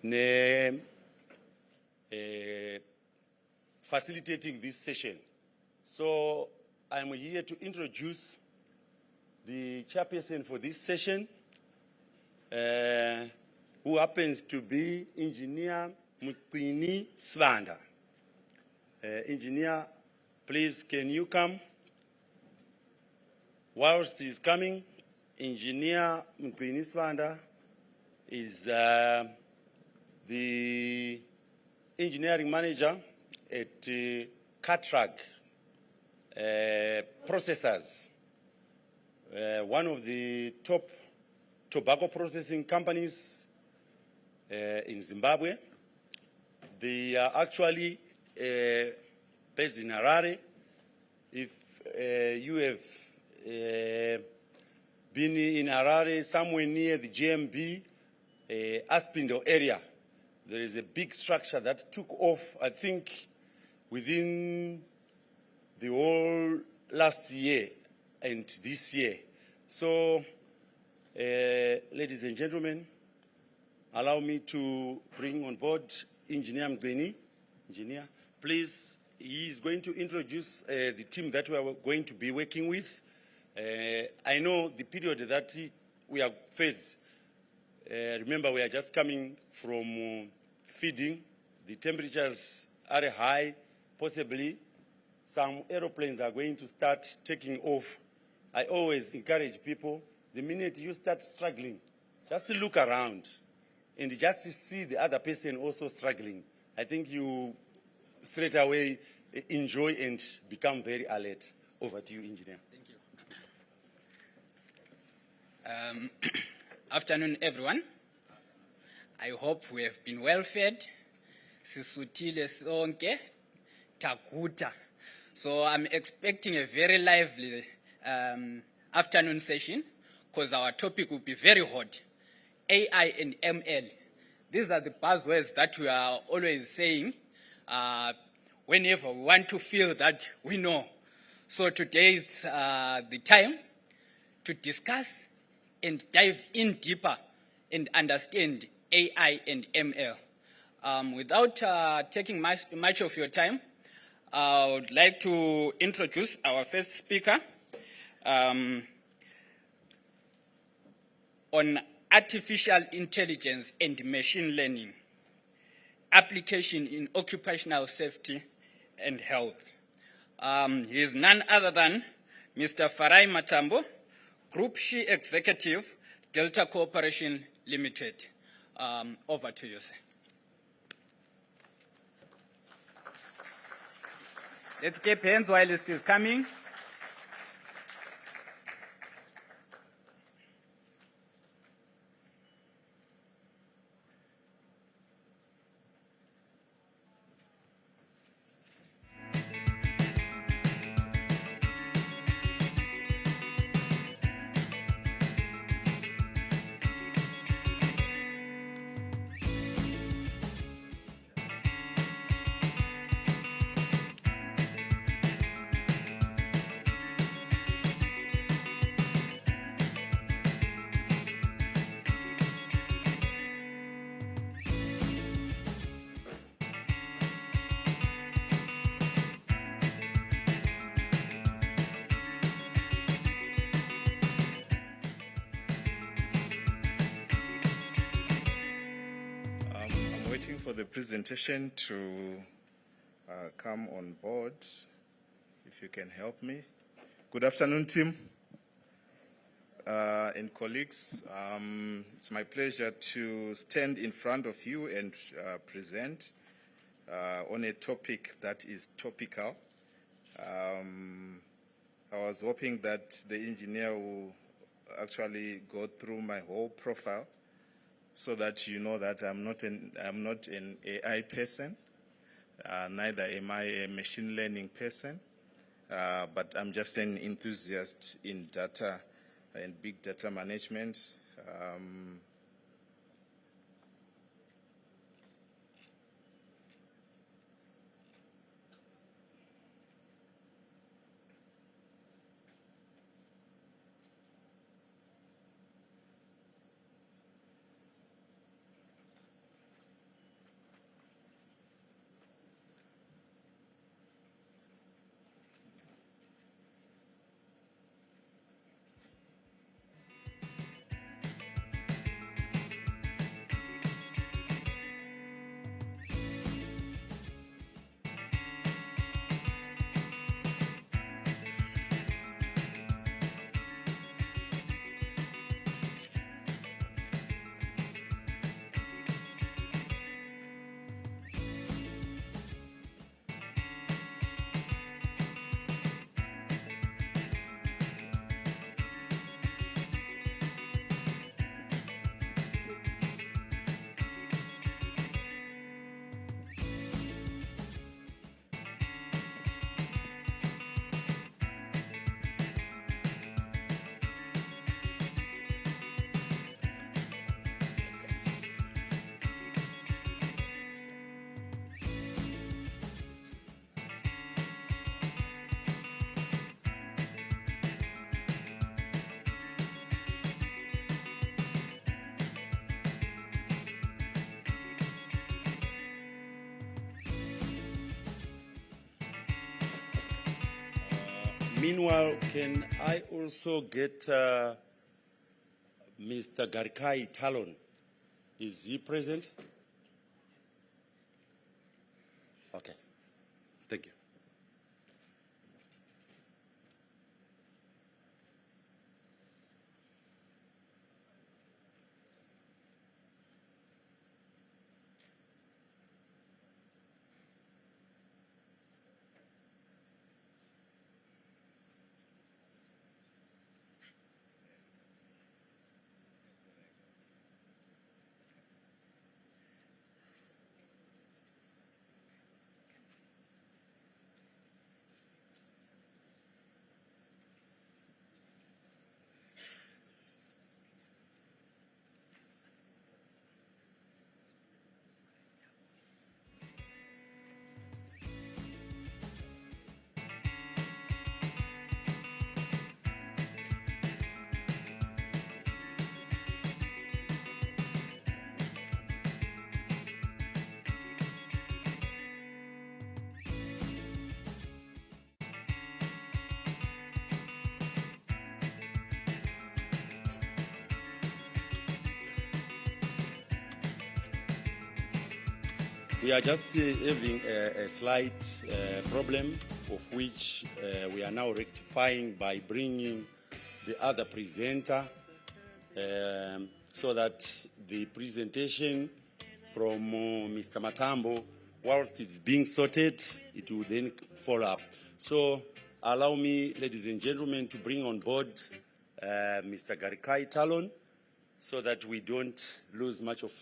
ne facilitating this session. So I'm here to introduce the chairperson for this session, who happens to be Engineer Mqini Swanda. Engineer, please, can you come? Whilst he's coming, Engineer Mqini Swanda is the engineering manager at Catrag Processors, one of the top tobacco processing companies in Zimbabwe. They are actually based in Harare. If you have been in Harare, somewhere near the GMB, Aspindo area, there is a big structure that took off, I think, within the whole last year and this year. So, ladies and gentlemen, allow me to bring on board Engineer Mqini. Engineer, please, he is going to introduce the team that we are going to be working with. I know the period that we are faced. Remember, we are just coming from feeding. The temperatures are high. Possibly, some aeroplanes are going to start taking off. I always encourage people, the minute you start struggling, just look around and just see the other person also struggling. I think you straight away enjoy and become very alert. Over to you, Engineer. Thank you. Afternoon, everyone. I hope we have been well fed. Sisutile sonke, takuta. So I'm expecting a very lively afternoon session because our topic will be very hot. AI and ML. These are the buzzwords that we are always saying whenever we want to feel that we know. So today is the time to discuss and dive in deeper and understand AI and ML. Without taking much of your time, I would like to introduce our first speaker on artificial intelligence and machine learning, application in occupational safety and health. He is none other than Mr. Farai Matambo, Group Chief Executive, Delta Corporation Limited. Over to you, sir. Let's keep hands while this is coming. For the presentation to come on board, if you can help me. Good afternoon, team and colleagues. It's my pleasure to stand in front of you and present on a topic that is topical. I was hoping that the engineer will actually go through my whole profile, so that you know that I'm not an AI person, neither am I a machine learning person, but I'm just an enthusiast in data and big data management. Meanwhile, can I also get Mr. Garkai Talon? Is he present? Okay. Thank you. We are just having a slight problem, of which we are now rectifying by bringing the other presenter, so that the presentation from Mr. Matambo, whilst it's being sorted, it will then follow up. So allow me, ladies and gentlemen, to bring on board Mr. Garikai Talon, so that we don't lose much of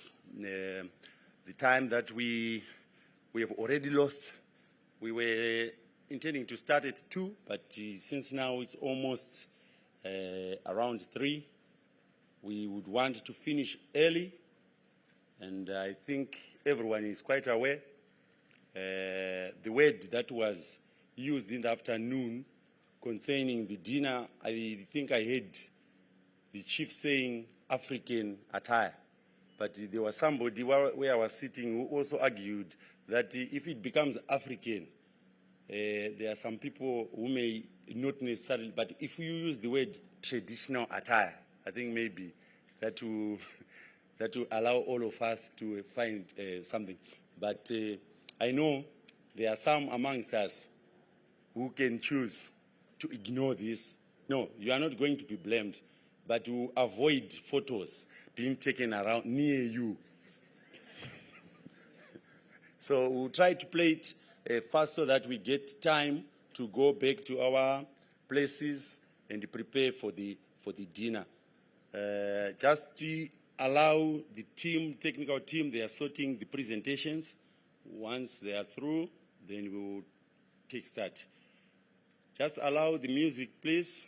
the time that we have already lost. We were intending to start at 2, but since now it's almost around 3, we would want to finish early, and I think everyone is quite aware. The word that was used in the afternoon concerning the dinner, I think I heard the chief saying African attire. But there was somebody where I was sitting who also argued that if it becomes African, there are some people who may not necessarily, but if you use the word traditional attire, I think maybe that will allow all of us to find something. But I know there are some amongst us who can choose to ignore this. No, you are not going to be blamed, but to avoid photos being taken around near you. So we'll try to play it fast so that we get time to go back to our places and prepare for the dinner. Just to allow the team, technical team, they are sorting the presentations. Once they are through, then we will kickstart. Just allow the music, please.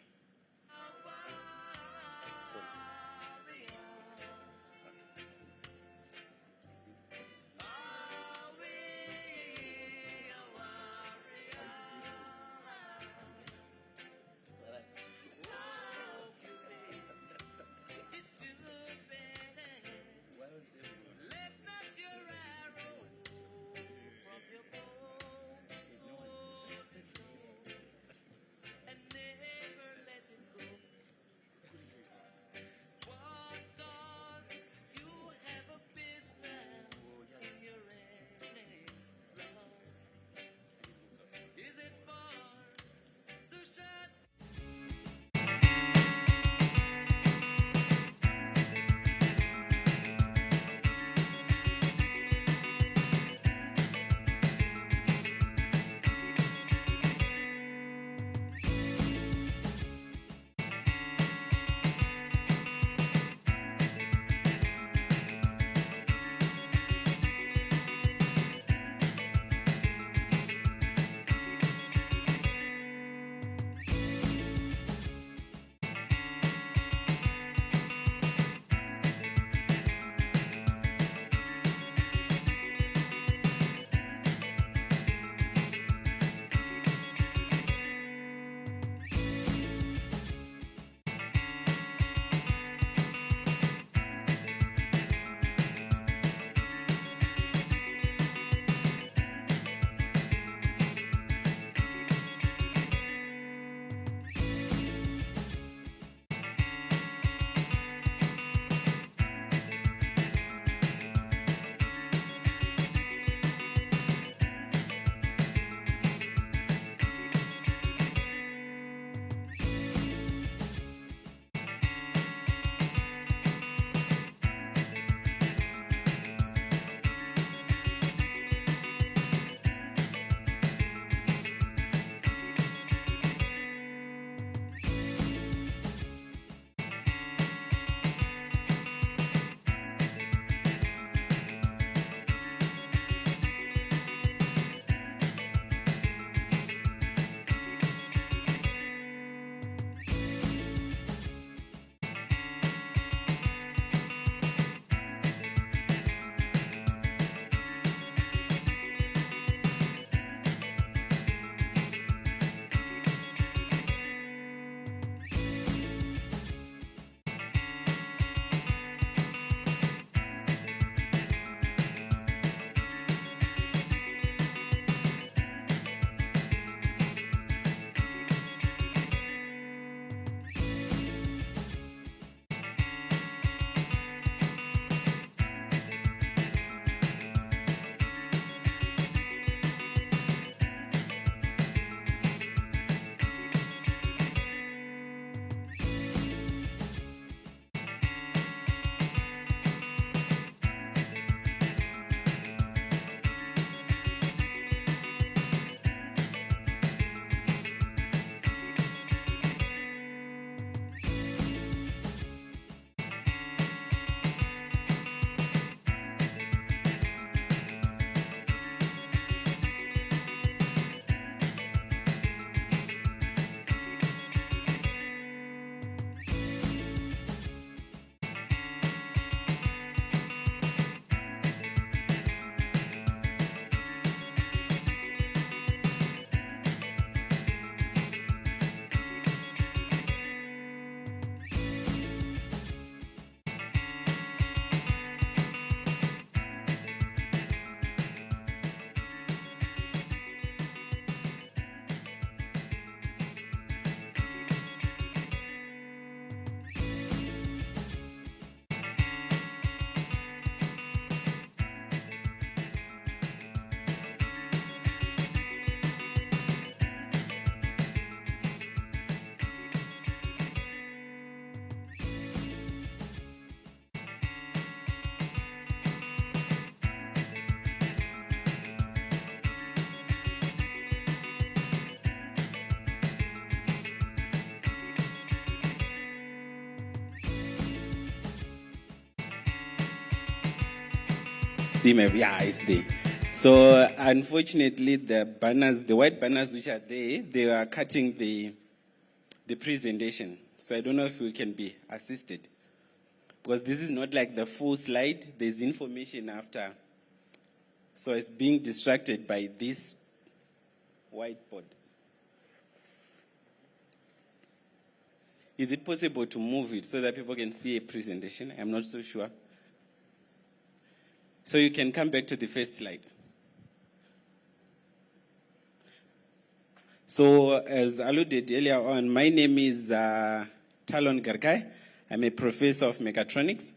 steam app. Yeah, it's there. So unfortunately, the banners, the white banners which are there, they are cutting the presentation. So I don't know if we can be assisted. Because this is not like the full slide. There's information after. So it's being distracted by this whiteboard. Is it possible to move it so that people can see a presentation? I'm not so sure. So you can come back to the first slide. So as alluded earlier on, my name is Talon Gargai. I'm a professor of mechatronics,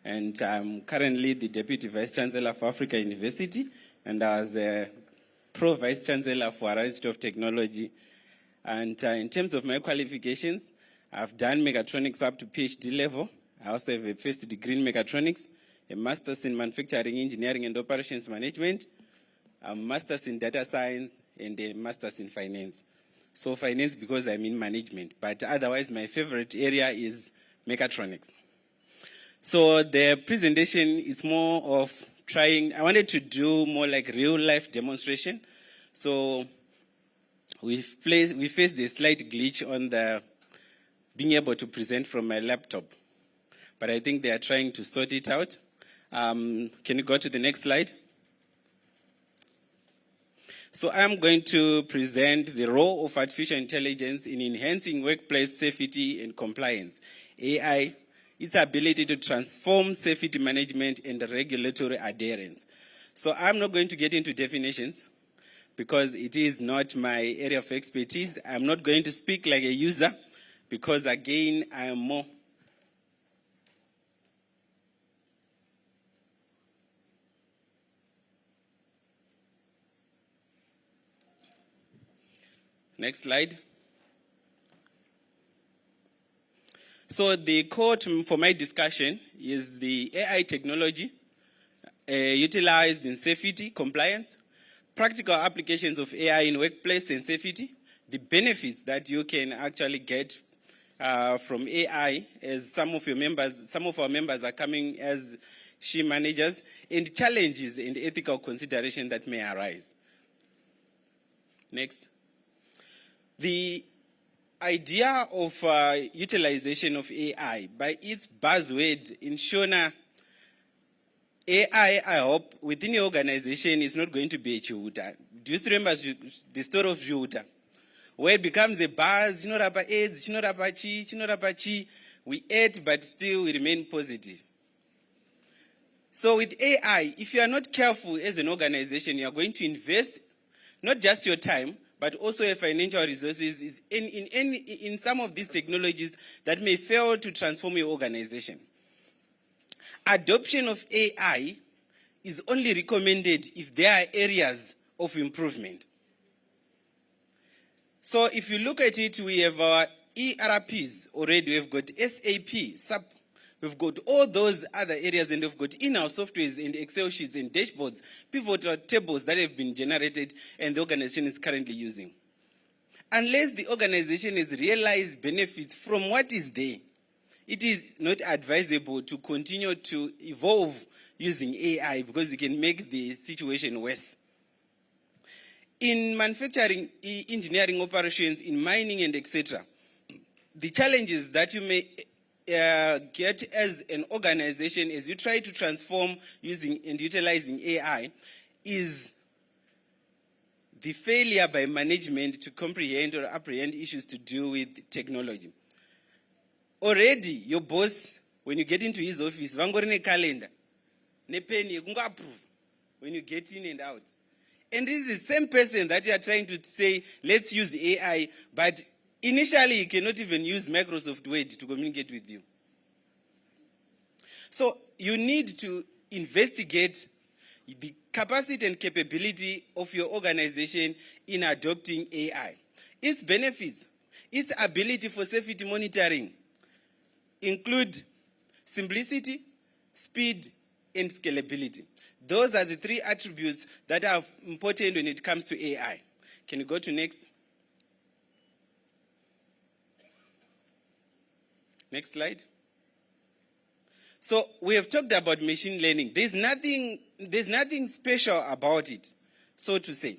and I'm currently the Deputy Vice Chancellor for Africa University, and I was a Pro-Vice Chancellor for our Institute of Technology. And in terms of my qualifications, I've done mechatronics up to PhD level. I also have a first degree in mechatronics, a master's in manufacturing engineering and operations management, a master's in data science, and a master's in finance. So finance because I'm in management, but otherwise my favorite area is mechatronics. So the presentation is more of trying, I wanted to do more like real life demonstration. So we faced a slight glitch on the being able to present from my laptop, but I think they are trying to sort it out. Can you go to the next slide? So I'm going to present the role of artificial intelligence in enhancing workplace safety and compliance. AI, its ability to transform safety management and regulatory adherence. So I'm not going to get into definitions because it is not my area of expertise. I'm not going to speak like a user because, again, I am more. Next slide. So the quote for my discussion is the AI technology utilized in safety, compliance, practical applications of AI in workplace and safety, the benefits that you can actually get from AI, as some of our members are coming as SHE managers, and challenges and ethical consideration that may arise. Next. The idea of utilization of AI, by its buzzword in Shona, AI, I hope, within your organization is not going to be a chihuta. Do you remember the story of chihuta? Where it becomes a buzz, AIDS, chi, we ate, but still we remain positive. So with AI, if you are not careful as an organization, you are going to invest not just your time, but also your financial resources in some of these technologies that may fail to transform your organization. Adoption of AI is only recommended if there are areas of improvement. So if you look at it, we have our ERPs already, we've got SAP, SAP, we've got all those other areas, and we've got in-house softwares and Excel sheets and dashboards, pivot tables that have been generated and the organization is currently using. Unless the organization has realized benefits from what is there, it is not advisable to continue to evolve using AI because you can make the situation worse. In manufacturing, engineering operations, in mining and etc., the challenges that you may get as an organization as you try to transform using and utilizing AI is the failure by management to comprehend or apprehend issues to do with technology. Already, your boss, when you get into his office, vangorine calendar, ne pen approve when you get in and out. And this is the same person that you are trying to say, let's use AI, but initially you cannot even use Microsoft Word to communicate with you. So you need to investigate the capacity and capability of your organization in adopting AI. Its benefits, its ability for safety monitoring include simplicity, speed, and scalability. Those are the three attributes that are important when it comes to AI. Can you go to next? Next slide. So we have talked about machine learning. There's nothing special about it, so to say.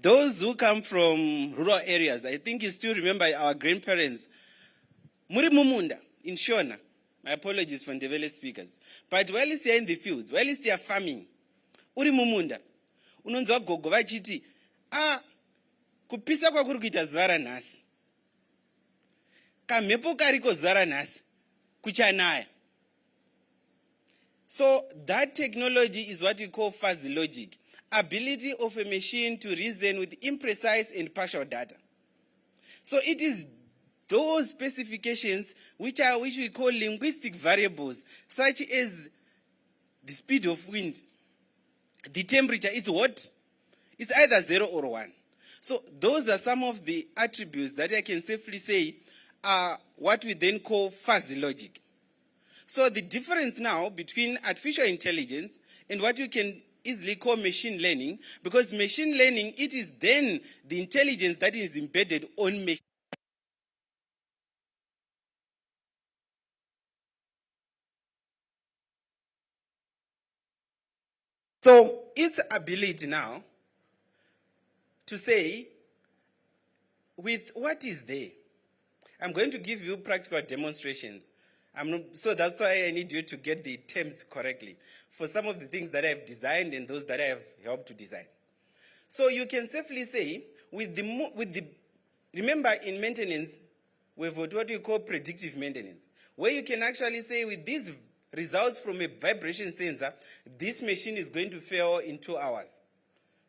Those who come from rural areas, I think you still remember our grandparents. Muri Mumunda in Shona. My apologies for Ndebele speakers. But while you're in the fields, while you're farming, Uri Mumunda, unonzwa gogo vachiti, kupisa kwa kuri kuita zara nasi. Kamhepo kariko zara nasi, kuchanaya. So that technology is what we call fuzzy logic. Ability of a machine to reason with imprecise and partial data. So it is those specifications which we call linguistic variables, such as the speed of wind, the temperature. It's what? It's either 0 or 1. So those are some of the attributes that I can safely say are what we then call fuzzy logic. So the difference now between artificial intelligence and what you can easily call machine learning, because machine learning, it is then the intelligence that is embedded on machine. So its ability now to say, with what is there, I'm going to give you practical demonstrations. So that's why I need you to get the terms correctly for some of the things that I've designed and those that I have helped to design. So you can safely say, remember in maintenance, we've got what we call predictive maintenance, where you can actually say with these results from a vibration sensor, this machine is going to fail in 2 hours.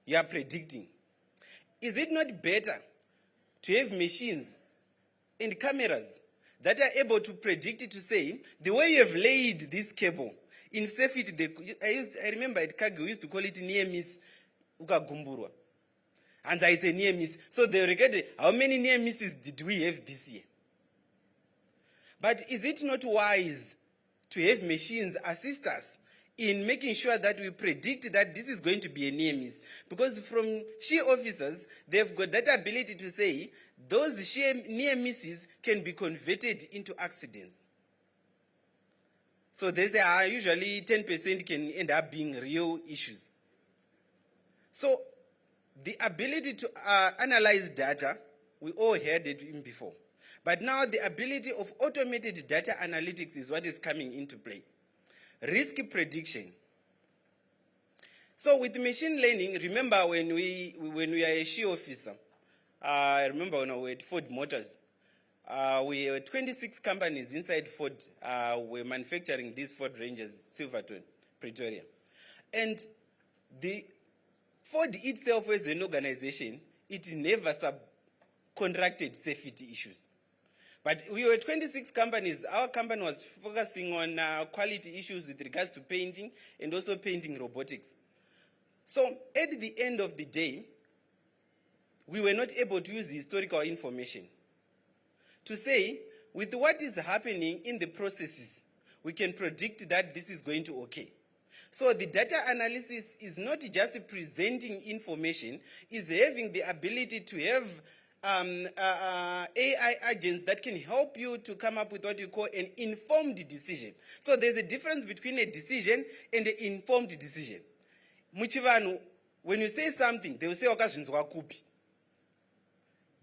You are predicting. Is it not better to have machines and cameras that are able to predict it, to say, the way you have laid this cable, in safety, I remember at Kagi, we used to call it near miss ukagumburwa. And it's a near miss. So they regarded how many near misses did we have this year? But is it not wise to have machines assist us in making sure that we predict that this is going to be a near miss? Because from sheer officers, they've got that ability to say, those sheer near misses can be converted into accidents. So they say usually 10% can end up being real issues. So the ability to analyze data, we all heard it before. But now the ability of automated data analytics is what is coming into play. Risk prediction. So with machine learning, remember when we are a sheer officer, I remember when I was at Ford Motors, we were 26 companies inside Ford were manufacturing these Ford Rangers, Silverton, Pretoria. And the Ford itself as an organization, it never subcontracted safety issues. But we were 26 companies. Our company was focusing on quality issues with regards to painting and also painting robotics. So at the end of the day, we were not able to use historical information to say, with what is happening in the processes, we can predict that this is going to occur. So the data analysis is not just presenting information, is having the ability to have AI agents that can help you to come up with what you call an informed decision. So there's a difference between a decision and an informed decision. Muchivanu, when you say something, they will say, kupi.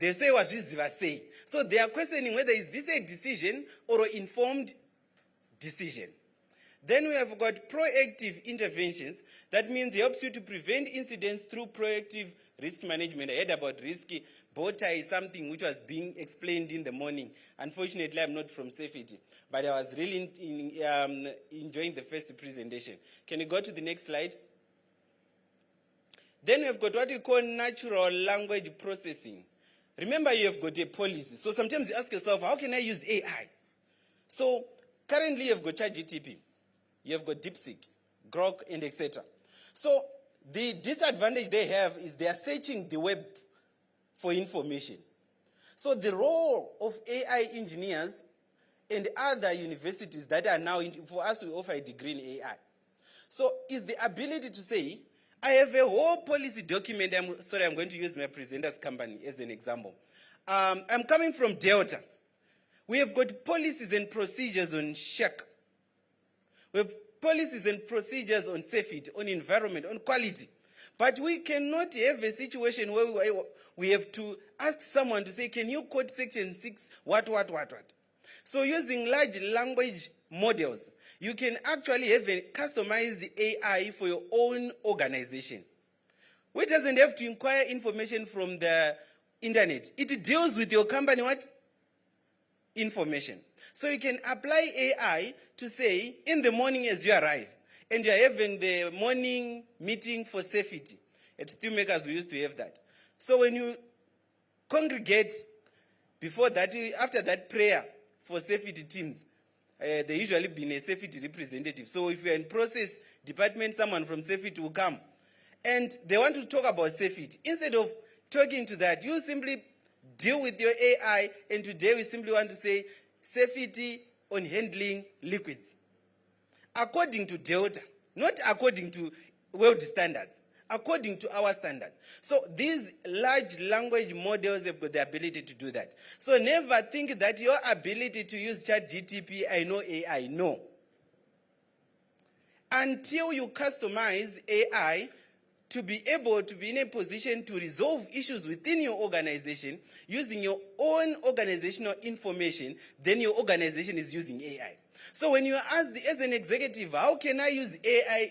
They say what Ziva say. So they are questioning whether is this a decision or an informed decision. Then we have got proactive interventions. That means it helps you to prevent incidents through proactive risk management. I heard about risky bow tie is something which was being explained in the morning. Unfortunately, I'm not from safety, but I was really enjoying the first presentation. Can you go to the next slide? Then we've got what we call natural language processing. Remember, you have got a policy. So sometimes you ask yourself, how can I use AI? So currently you've got ChatGPT, you've got DeepSeek, Grok, and etc. So the disadvantage they have is they are searching the web for information. So the role of AI engineers and other universities that are now, for us, we offer a degree in AI. So is the ability to say, I have a whole policy document. I'm going to use my presenter's company as an example. I'm coming from Delta. We have got policies and procedures on SHAC. We have policies and procedures on safety, on environment, on quality. But we cannot have a situation where we have to ask someone to say, can you quote section 6, what. So using large language models, you can actually have a customized AI for your own organization, which doesn't have to inquire information from the internet. It deals with your company what? Information. So you can apply AI to say, in the morning as you arrive, and you're having the morning meeting for safety. At Steelmakers, we used to have that. So when you congregate before that, after that prayer for safety teams, there usually been a safety representative. So if you're in process department, someone from safety will come. And they want to talk about safety. Instead of talking to that, you simply deal with your AI, and today we simply want to say safety on handling liquids. According to Delta, not according to world standards, according to our standards. So these large language models have got the ability to do that. So never think that your ability to use ChatGPT, I know AI, no. Until you customize AI to be able to be in a position to resolve issues within your organization using your own organizational information, then your organization is using AI. So when you are asked as an executive, how can I use AI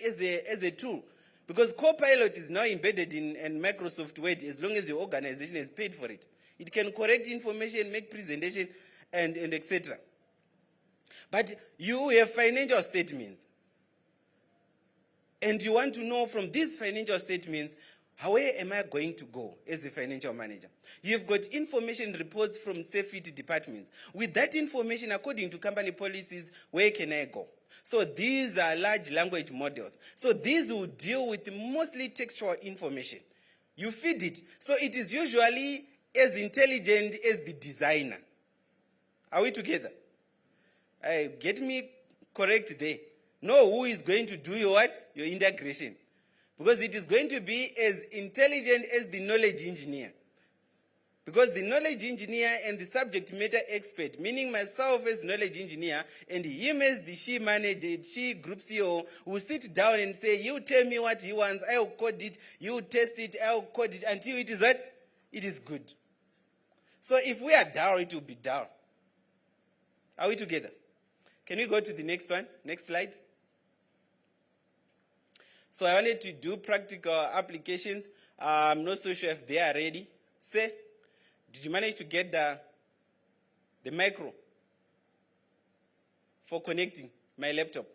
as a tool? Because Copilot is now embedded in Microsoft Word as long as your organization has paid for it. It can correct information, make presentation, and etc. But you have financial statements. And you want to know from these financial statements, where am I going to go as a financial manager? You've got information reports from safety departments. With that information, according to company policies, where can I go? So these are large language models. So these will deal with mostly textual information. You feed it. So it is usually as intelligent as the designer. Are we together? Get me correct there. Know who is going to do your what? Your integration. Because it is going to be as intelligent as the knowledge engineer. Because the knowledge engineer and the subject matter expert, meaning myself as knowledge engineer, and him as the she manager, she group CEO, will sit down and say, you tell me what he wants, I'll code it, you test it, I'll code it, until it is what? It is good. So if we are dull, it will be dull. Are we together? Can we go to the next one? Next slide. So I wanted to do practical applications. I'm not so sure if they are ready. Say, did you manage to get the micro for connecting my laptop?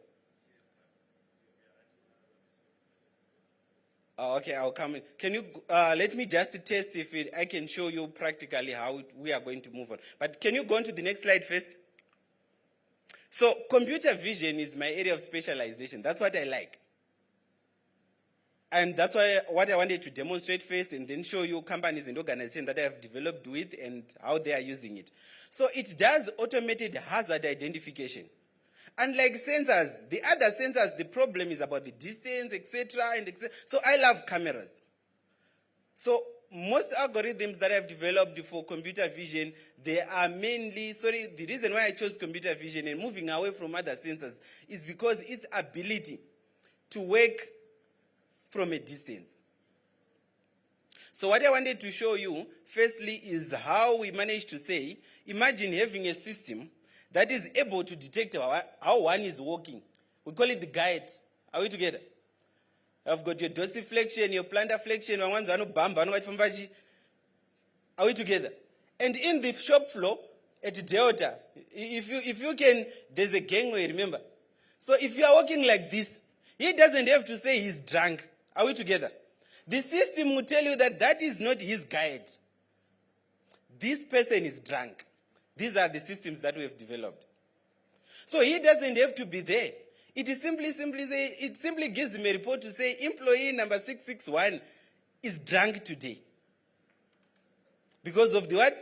Oh, okay, I'll come in. Can you let me just test if I can show you practically how we are going to move on. But can you go on to the next slide first? So computer vision is my area of specialization. That's what I like. And that's what I wanted to demonstrate first and then show you companies and organizations that I have developed with and how they are using it. So it does automated hazard identification. Unlike sensors, the other sensors, the problem is about the distance, etc. and etc. So I love cameras. So most algorithms that I've developed for computer vision, they are mainly, the reason why I chose computer vision and moving away from other sensors is because its ability to work from a distance. So what I wanted to show you, firstly, is how we managed to say, imagine having a system that is able to detect how one is walking. We call it the guide. Are we together? I've got your dorsiflexion, your plantar flexion, are we together? And in the shop floor at Delta, if you can, there's a gangway, remember? So if you are walking like this, he doesn't have to say he's drunk. Are we together? The system will tell you that that is not his guide. This person is drunk. These are the systems that we have developed. So he doesn't have to be there. It is simply gives him a report to say employee number 661 is drunk today. Because of the what?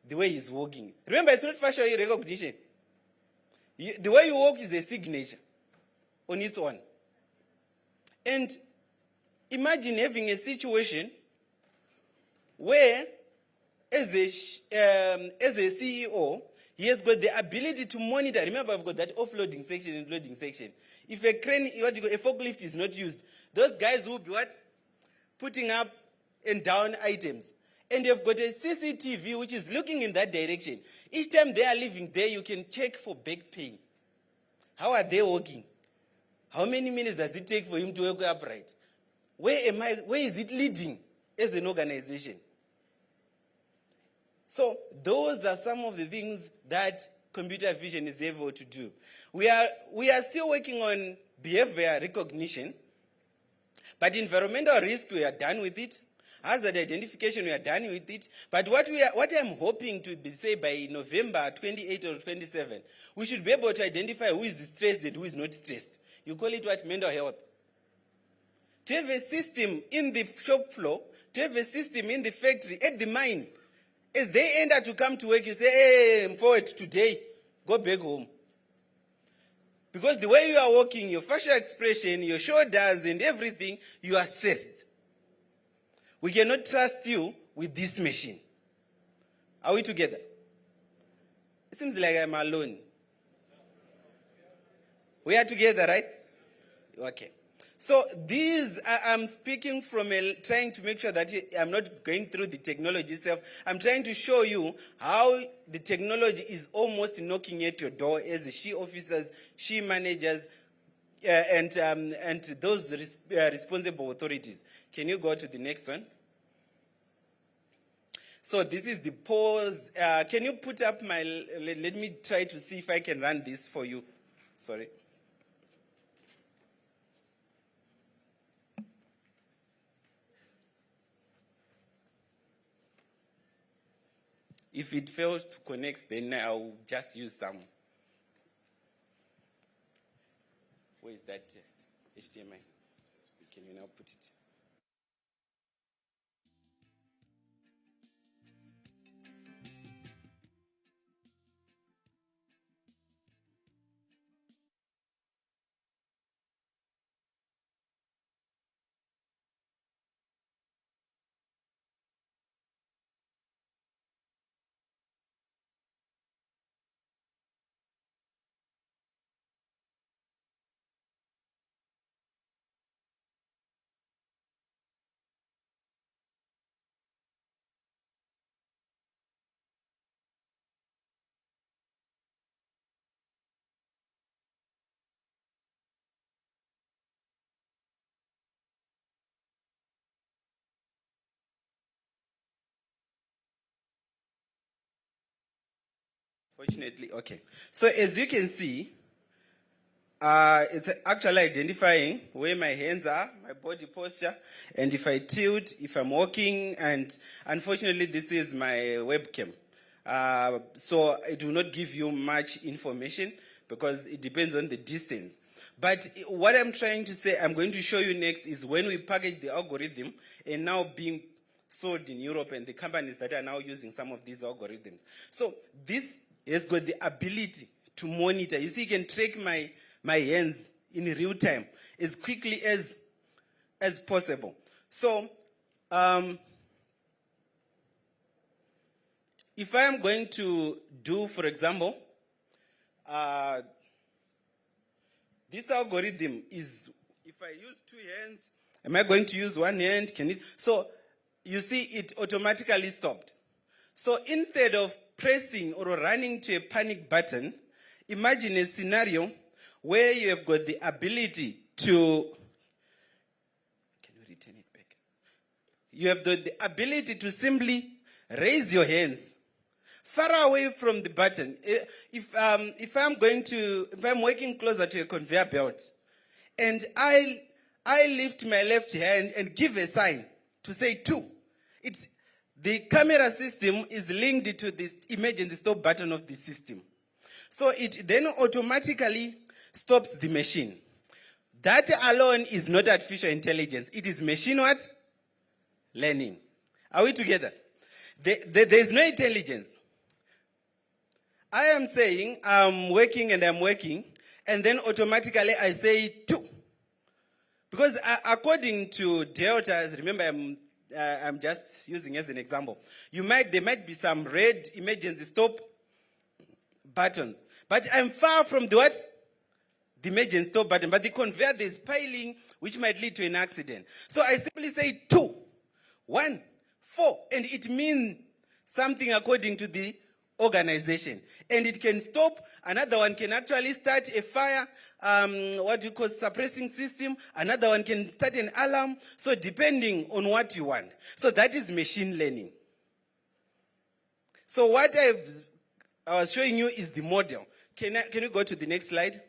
The way he's walking. Remember, it's not facial recognition. The way you walk is a signature on its own. And imagine having a situation where, as a CEO, He has got the ability to monitor. Remember, I've got that offloading section and loading section. If a crane, a forklift is not used, those guys will be what? Putting up and down items. And you've got a CCTV which is looking in that direction. Each time they are leaving there, you can check for back pain. How are they walking? How many minutes does it take for him to walk upright? Where is it leading as an organization? So those are some of the things that computer vision is able to do. We are still working on behavior recognition, but environmental risk, we are done with it. Hazard identification, we are done with it. But what I'm hoping to say by November 28 or 27, we should be able to identify who is stressed and who is not stressed. You call it what? Mental health. To have a system in the shop floor, to have a system in the factory, at the mine, as they enter to come to work, you say, hey, I'm forward today, go back home. Because the way you are walking, your facial expression, your shoulders and everything, you are stressed. We cannot trust you with this machine. Are we together? It seems like I'm alone. We are together, right? Okay. So these, I'm speaking from trying to make sure that I'm not going through the technology itself. I'm trying to show you how the technology is almost knocking at your door as she officers, she managers, and those responsible authorities. Can you go to the next one? So this is the pause. Can you put up let me try to see if I can run this for you. Sorry. If it fails to connect, then I'll just use some. Where is that HDMI? Can you now put it? Fortunately, okay. So as you can see, it's actually identifying where my hands are, my body posture, and if I tilt, if I'm walking, and unfortunately this is my webcam. So it will not give you much information because it depends on the distance. But what I'm trying to say, I'm going to show you next is when we package the algorithm and now being sold in Europe and the companies that are now using some of these algorithms. So this has got the ability to monitor. You see, you can track my hands in real time as quickly as possible. So if I am going to do, for example, this algorithm is, if I use two hands, am I going to use one hand? So you see it automatically stopped. So instead of pressing or running to a panic button, imagine a scenario where you have got the ability to, can you return it back? You have the ability to simply raise your hands far away from the button. If I'm working closer to a conveyor belt, and I lift my left hand and give a sign to say 2, the camera system is linked to this emergency stop button of the system. So it then automatically stops the machine. That alone is not artificial intelligence. It is machine what? Learning. Are we together? There is no intelligence. I am saying I'm working, and then automatically I say 2. Because according to Delta, remember I'm just using as an example. There might be some red emergency stop buttons. But I'm far from the what? The merge and stop button. But the conveyor, there's piling, which might lead to an accident. So I simply say 2, 1, 4, and it means something according to the organization. And it can stop. Another one can actually start a fire, what you call suppressing system. Another one can start an alarm. So depending on what you want. So that is machine learning. So what I was showing you is the model. Can you go to the next slide?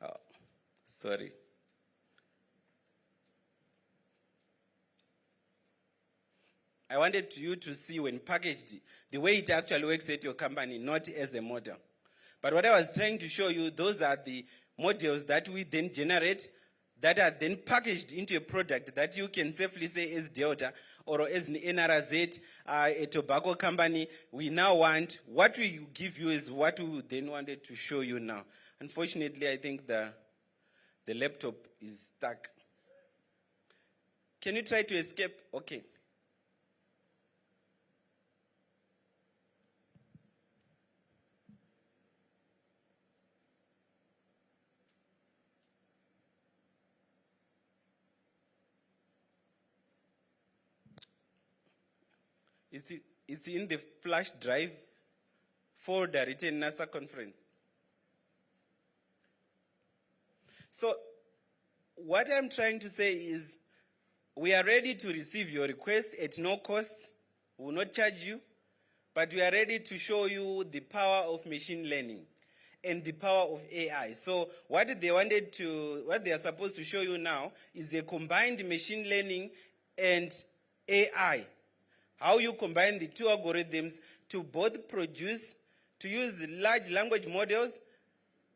Oh, sorry. I wanted you to see when packaged, the way it actually works at your company, not as a model. But what I was trying to show you, those are the models that we then generate, that are then packaged into a product that you can safely say as Delta or as an NRZ, a tobacco company. We now want, what we give you is what we then wanted to show you now. Unfortunately, I think the laptop is stuck. Can you try to escape? Okay. It's in the flash drive folder written NASA conference. So what I'm trying to say is we are ready to receive your request at no cost. We will not charge you, but we are ready to show you the power of machine learning and the power of AI. So what they are supposed to show you now is the combined machine learning and AI. How you combine the two algorithms to both produce, to use large language models,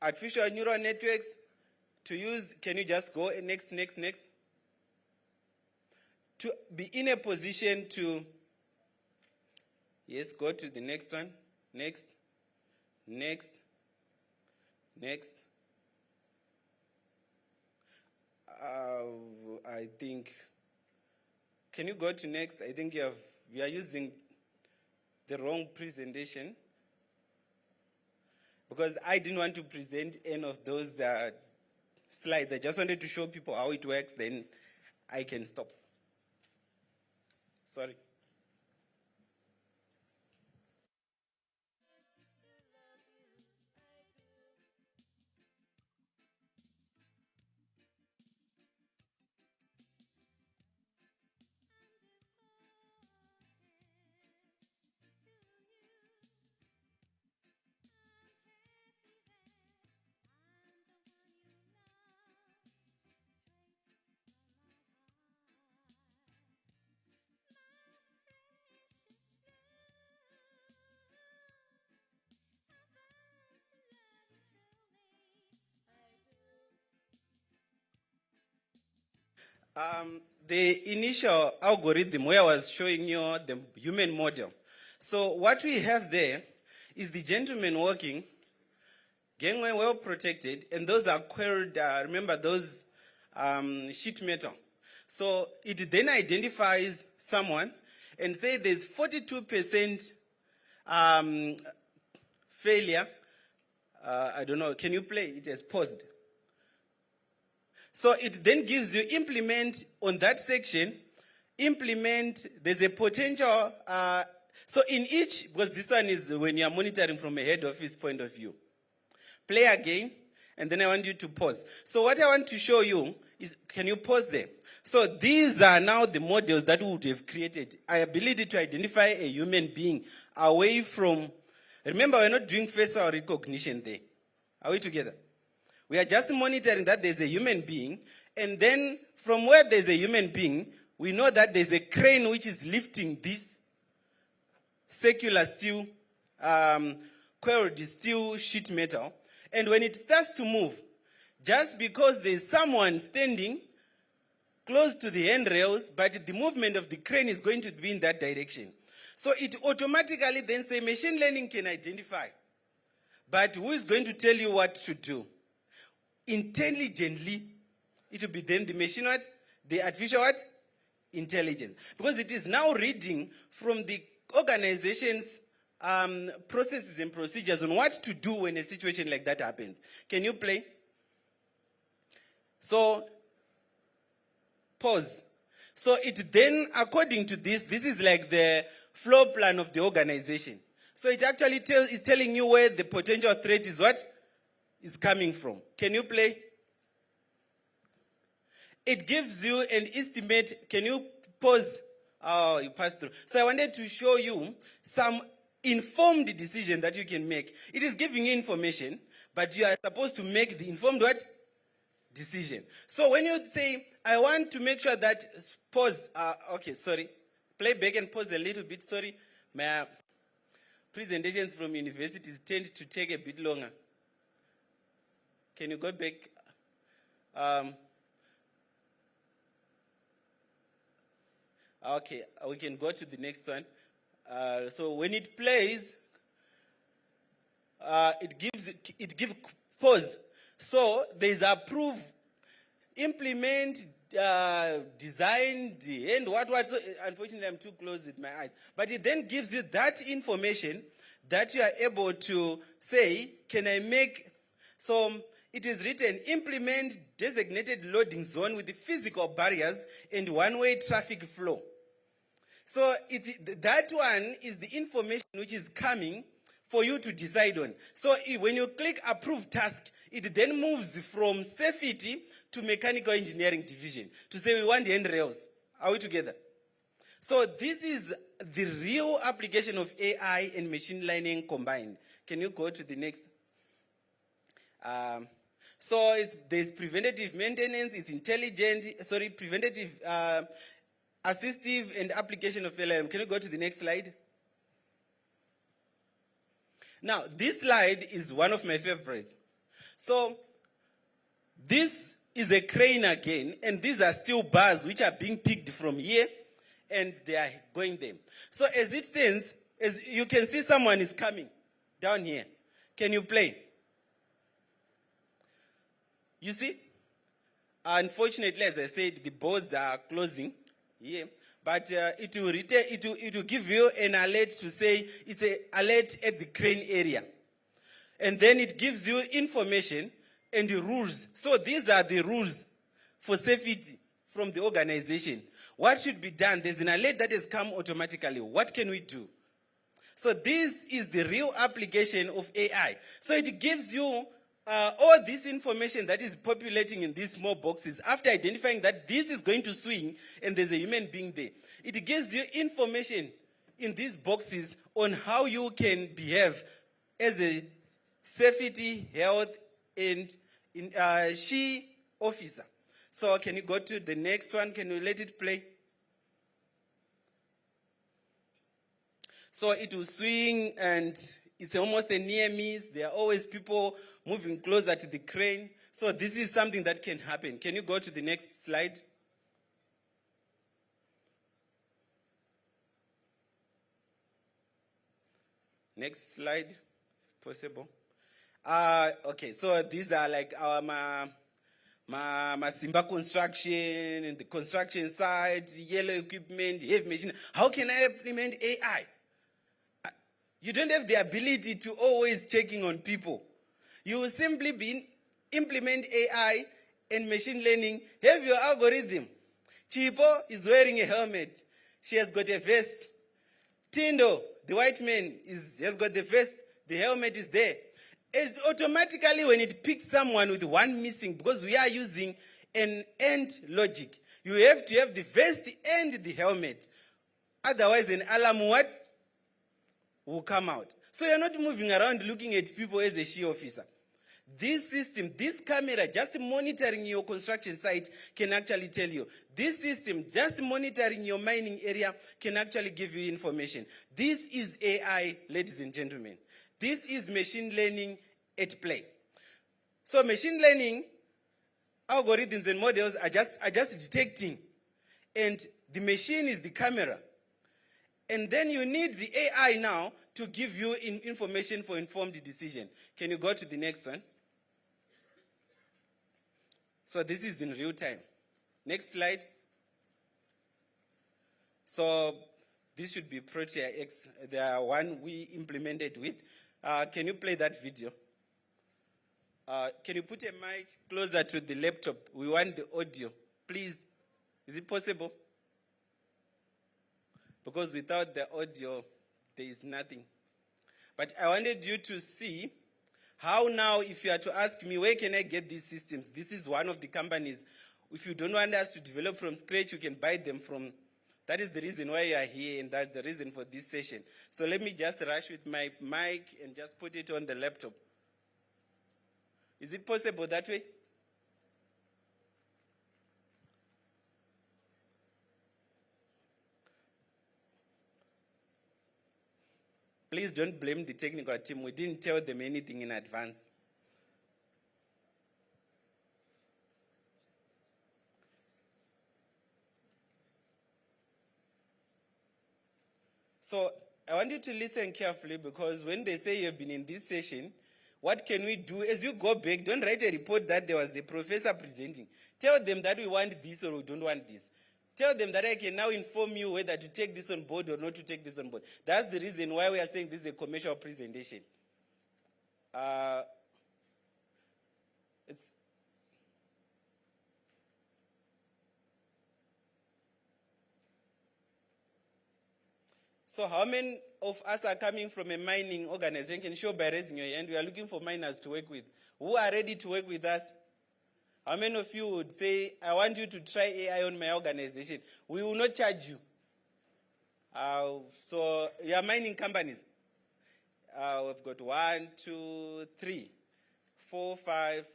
artificial neural networks, to use, can you just go next. To be in a position to, yes, go to the next one. Next. I think, can you go to next? I think we are using the wrong presentation because I didn't want to present any of those slides. I just wanted to show people how it works, then I can stop. Sorry. The initial algorithm where I was showing you the human model. So what we have there is the gentleman walking, gangway well protected, and those are queried, remember those sheet metal. So it then identifies someone and say there's 42% failure. I don't know, can you play? It has paused. So it then gives you implement on that section, implement, there's a potential, so in each, because this one is when you're monitoring from a head office point of view. Play again, and then I want you to pause. So what I want to show you is, can you pause there? So these are now the models that we would have created. Our ability to identify a human being away from, remember we're not doing facial recognition there. Are we together? We are just monitoring that there's a human being, and then from where there's a human being, we know that there's a crane which is lifting this circular steel, coiled steel sheet metal, and when it starts to move, just because there's someone standing close to the handrails, but the movement of the crane is going to be in that direction. So it automatically then says machine learning can identify, but who is going to tell you what to do? Intelligently, it will be then the machine what? The artificial what? intelligence, because it is now reading from the organization's processes and procedures on what to do when a situation like that happens. Can you play? So, pause. So it then, according to this is like the floor plan of the organization. So it actually is telling you where the potential threat is what? Is coming from. Can you play? It gives you an estimate. Can you pause? Oh, you passed through. So I wanted to show you some informed decision that you can make. It is giving you information, but you are supposed to make the informed what? Decision. So when you say, I want to make sure that, pause, okay, sorry. Play back and pause a little bit, sorry. My presentations from universities tend to take a bit longer. Can you go back? Okay, we can go to the next one. So when it plays, it gives pause. So there's approve, implement, design, and what. So unfortunately, I'm too close with my eyes. But it then gives you that information that you are able to say, can I make, so it is written, implement designated loading zone with the physical barriers and one-way traffic flow. So that one is the information which is coming for you to decide on. So when you click approve task, it then moves from safety to mechanical engineering division to say we want the handrails. Are we together? So this is the real application of AI and machine learning combined. Can you go to the next? So there's preventative maintenance, it's intelligent, preventative, assistive and application of LLM. Can you go to the next slide? Now, this slide is one of my favorites. So, this is a crane again, and these are still bars which are being picked from here, and they are going there. So, as it stands, as you can see someone is coming down here. Can you play? You see? Unfortunately, as I said, the boards are closing here. But it will give you an alert to say it's an alert at the crane area. And then it gives you information and the rules. So these are the rules for safety from the organization. What should be done? There's an alert that has come automatically. What can we do? So this is the real application of AI. So it gives you all this information that is populating in these small boxes after identifying that this is going to swing and there's a human being there. It gives you information in these boxes on how you can behave as a safety, health, and SHE officer. So can you go to the next one? Can you let it play? So it will swing and it's almost a near miss. There are always people moving closer to the crane. So this is something that can happen. Can you go to the next slide? Next slide, if possible. Okay, so these are like our Simba construction and the construction site, yellow equipment, heavy machine. How can I implement AI? You don't have the ability to always checking on people. You will simply implement AI and machine learning. Have your algorithm. Chipo is wearing a helmet. She has got a vest. Tindo, the white man, has got the vest. The helmet is there. It's automatically when it picks someone with one missing, because we are using an AND logic, you have to have the vest and the helmet. Otherwise, an alarm will come out. So you're not moving around looking at people as a SHE officer. This system, this camera, just monitoring your construction site can actually tell you. This system, just monitoring your mining area can actually give you information. This is AI, ladies and gentlemen. This is machine learning at play. So machine learning algorithms and models are just detecting, and the machine is the camera. And then you need the AI now to give you information for informed decision. Can you go to the next one? So this is in real time. Next slide. So this should be Protea X, the one we implemented with. Can you play that video? Can you put a mic closer to the laptop? We want the audio, please. Is it possible? Because without the audio, there is nothing. But I wanted you to see how now, if you are to ask me, where can I get these systems? This is one of the companies. If you don't want us to develop from scratch, you can buy them from. That is the reason why you are here, and that's the reason for this session. So let me just rush with my mic and just put it on the laptop. Is it possible that way? Please don't blame the technical team. We didn't tell them anything in advance. So I want you to listen carefully, because when they say you've been in this session, what can we do? As you go back, don't write a report that there was a professor presenting. Tell them that we want this or we don't want this. Tell them that I can now inform you whether to take this on board or not to take this on board. That's the reason why we are saying this is a commercial presentation. So how many of us are coming from a mining organization? Can you show by raising your hand? We are looking for miners to work with. Who are ready to work with us? How many of you would say, I want you to try AI on my organization? We will not charge you. So you are mining companies. We've got 1, 2, 3, 4, 5.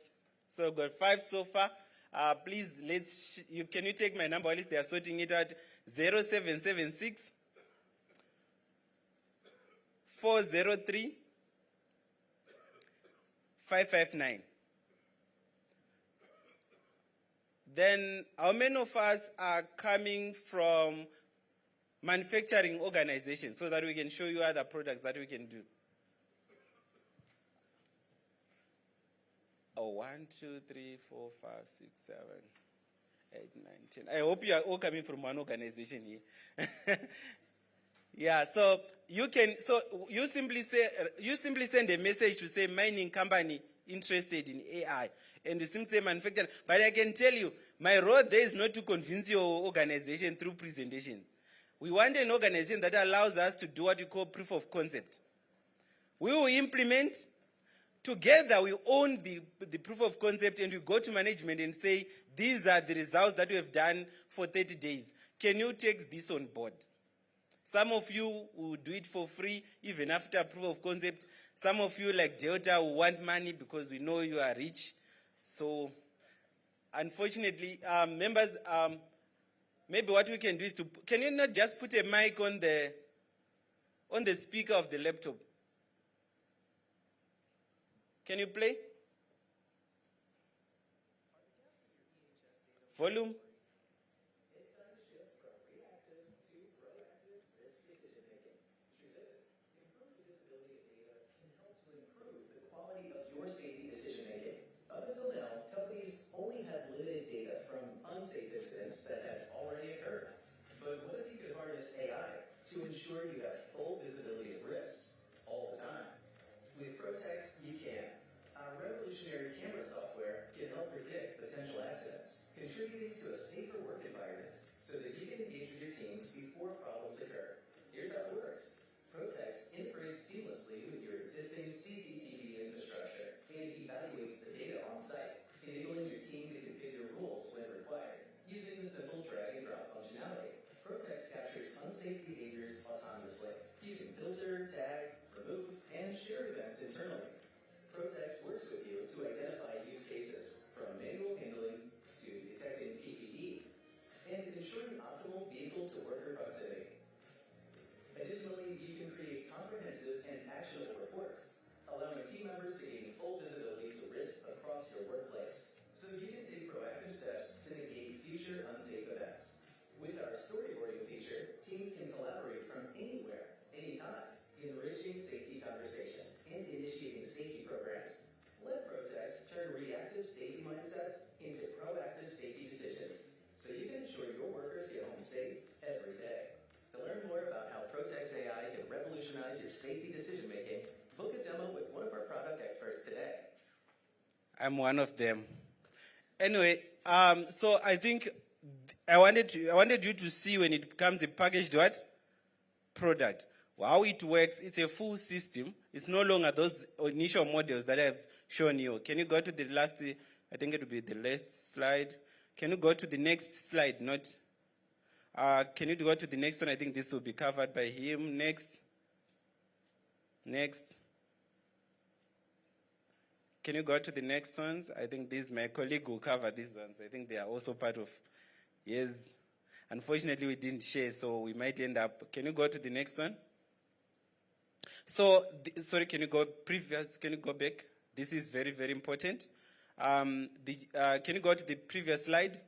So we've got 5 so far. Please, can you take my number? At least they are sorting it out. 0776 403 559. Then how many of us are coming from manufacturing organizations so that we can show you other products that we can do? 1, 2, 3, 4, 5, 6, 7, 8, 9, 10. I hope you are all coming from one organization here. Yeah, so you simply send a message to say mining company interested in AI, and you simply say manufacturer. But I can tell you, my role there is not to convince your organization through presentation. We want an organization that allows us to do what we call proof of concept. We will implement. Together we own the proof of concept, and we go to management and say, these are the results that we have done for 30 days. Can you take this on board? Some of you will do it for free, even after proof of concept. Some of you, like Delta, will want money because we know you are rich. So, unfortunately, members, maybe what we can do is can you not just put a mic on the speaker of the laptop? Can you play? Volume? Safety decision making. Up until now, companies only had limited data from unsafe incidents that had already occurred. But what if you could harness AI to ensure you have full visibility of risks all the time? With Protex, you can. Our revolutionary camera software can help predict potential accidents, contributing to a safer work environment so that you can engage with your teams before problems occur. Here's how it works. Protex integrates seamlessly with your existing CCTV infrastructure and evaluates the data on site, enabling your team to configure rules when required, using the simple drag and drop functionality. Protex captures unsafe behaviors autonomously. You can filter, tag, remove, and share events internally. Protex works with you to identify use cases, from manual handling to detecting PPE, and ensuring optimal vehicle-to-worker proximity. Additionally, you can create comprehensive and actionable reports, allowing team members to gain full visibility to risk across your workplace, so you can take proactive steps to negate future unsafe events. With our storyboarding feature, teams can collaborate from anywhere, anytime, enriching safety conversations and initiating safety programs. Let Protex turn reactive safety mindsets into proactive safety decisions, so you can ensure your workers get home safe every day. I'm one of them. Anyway, so I think I wanted you to see when it becomes a packaged what? Product. How it works, it's a full system. It's no longer those initial models that I've shown you. Can you go to the last, I think it will be the last slide. Can you go to the next slide? Can you go to the next one? I think this will be covered by him. Next. Can you go to the next ones? I think my colleague will cover these ones. I think they are also part of, yes. Unfortunately, we didn't share, so we might end up. Can you go to the next one? So, sorry, can you go previous? Can you go back? This is very, very important. Can you go to the previous slide?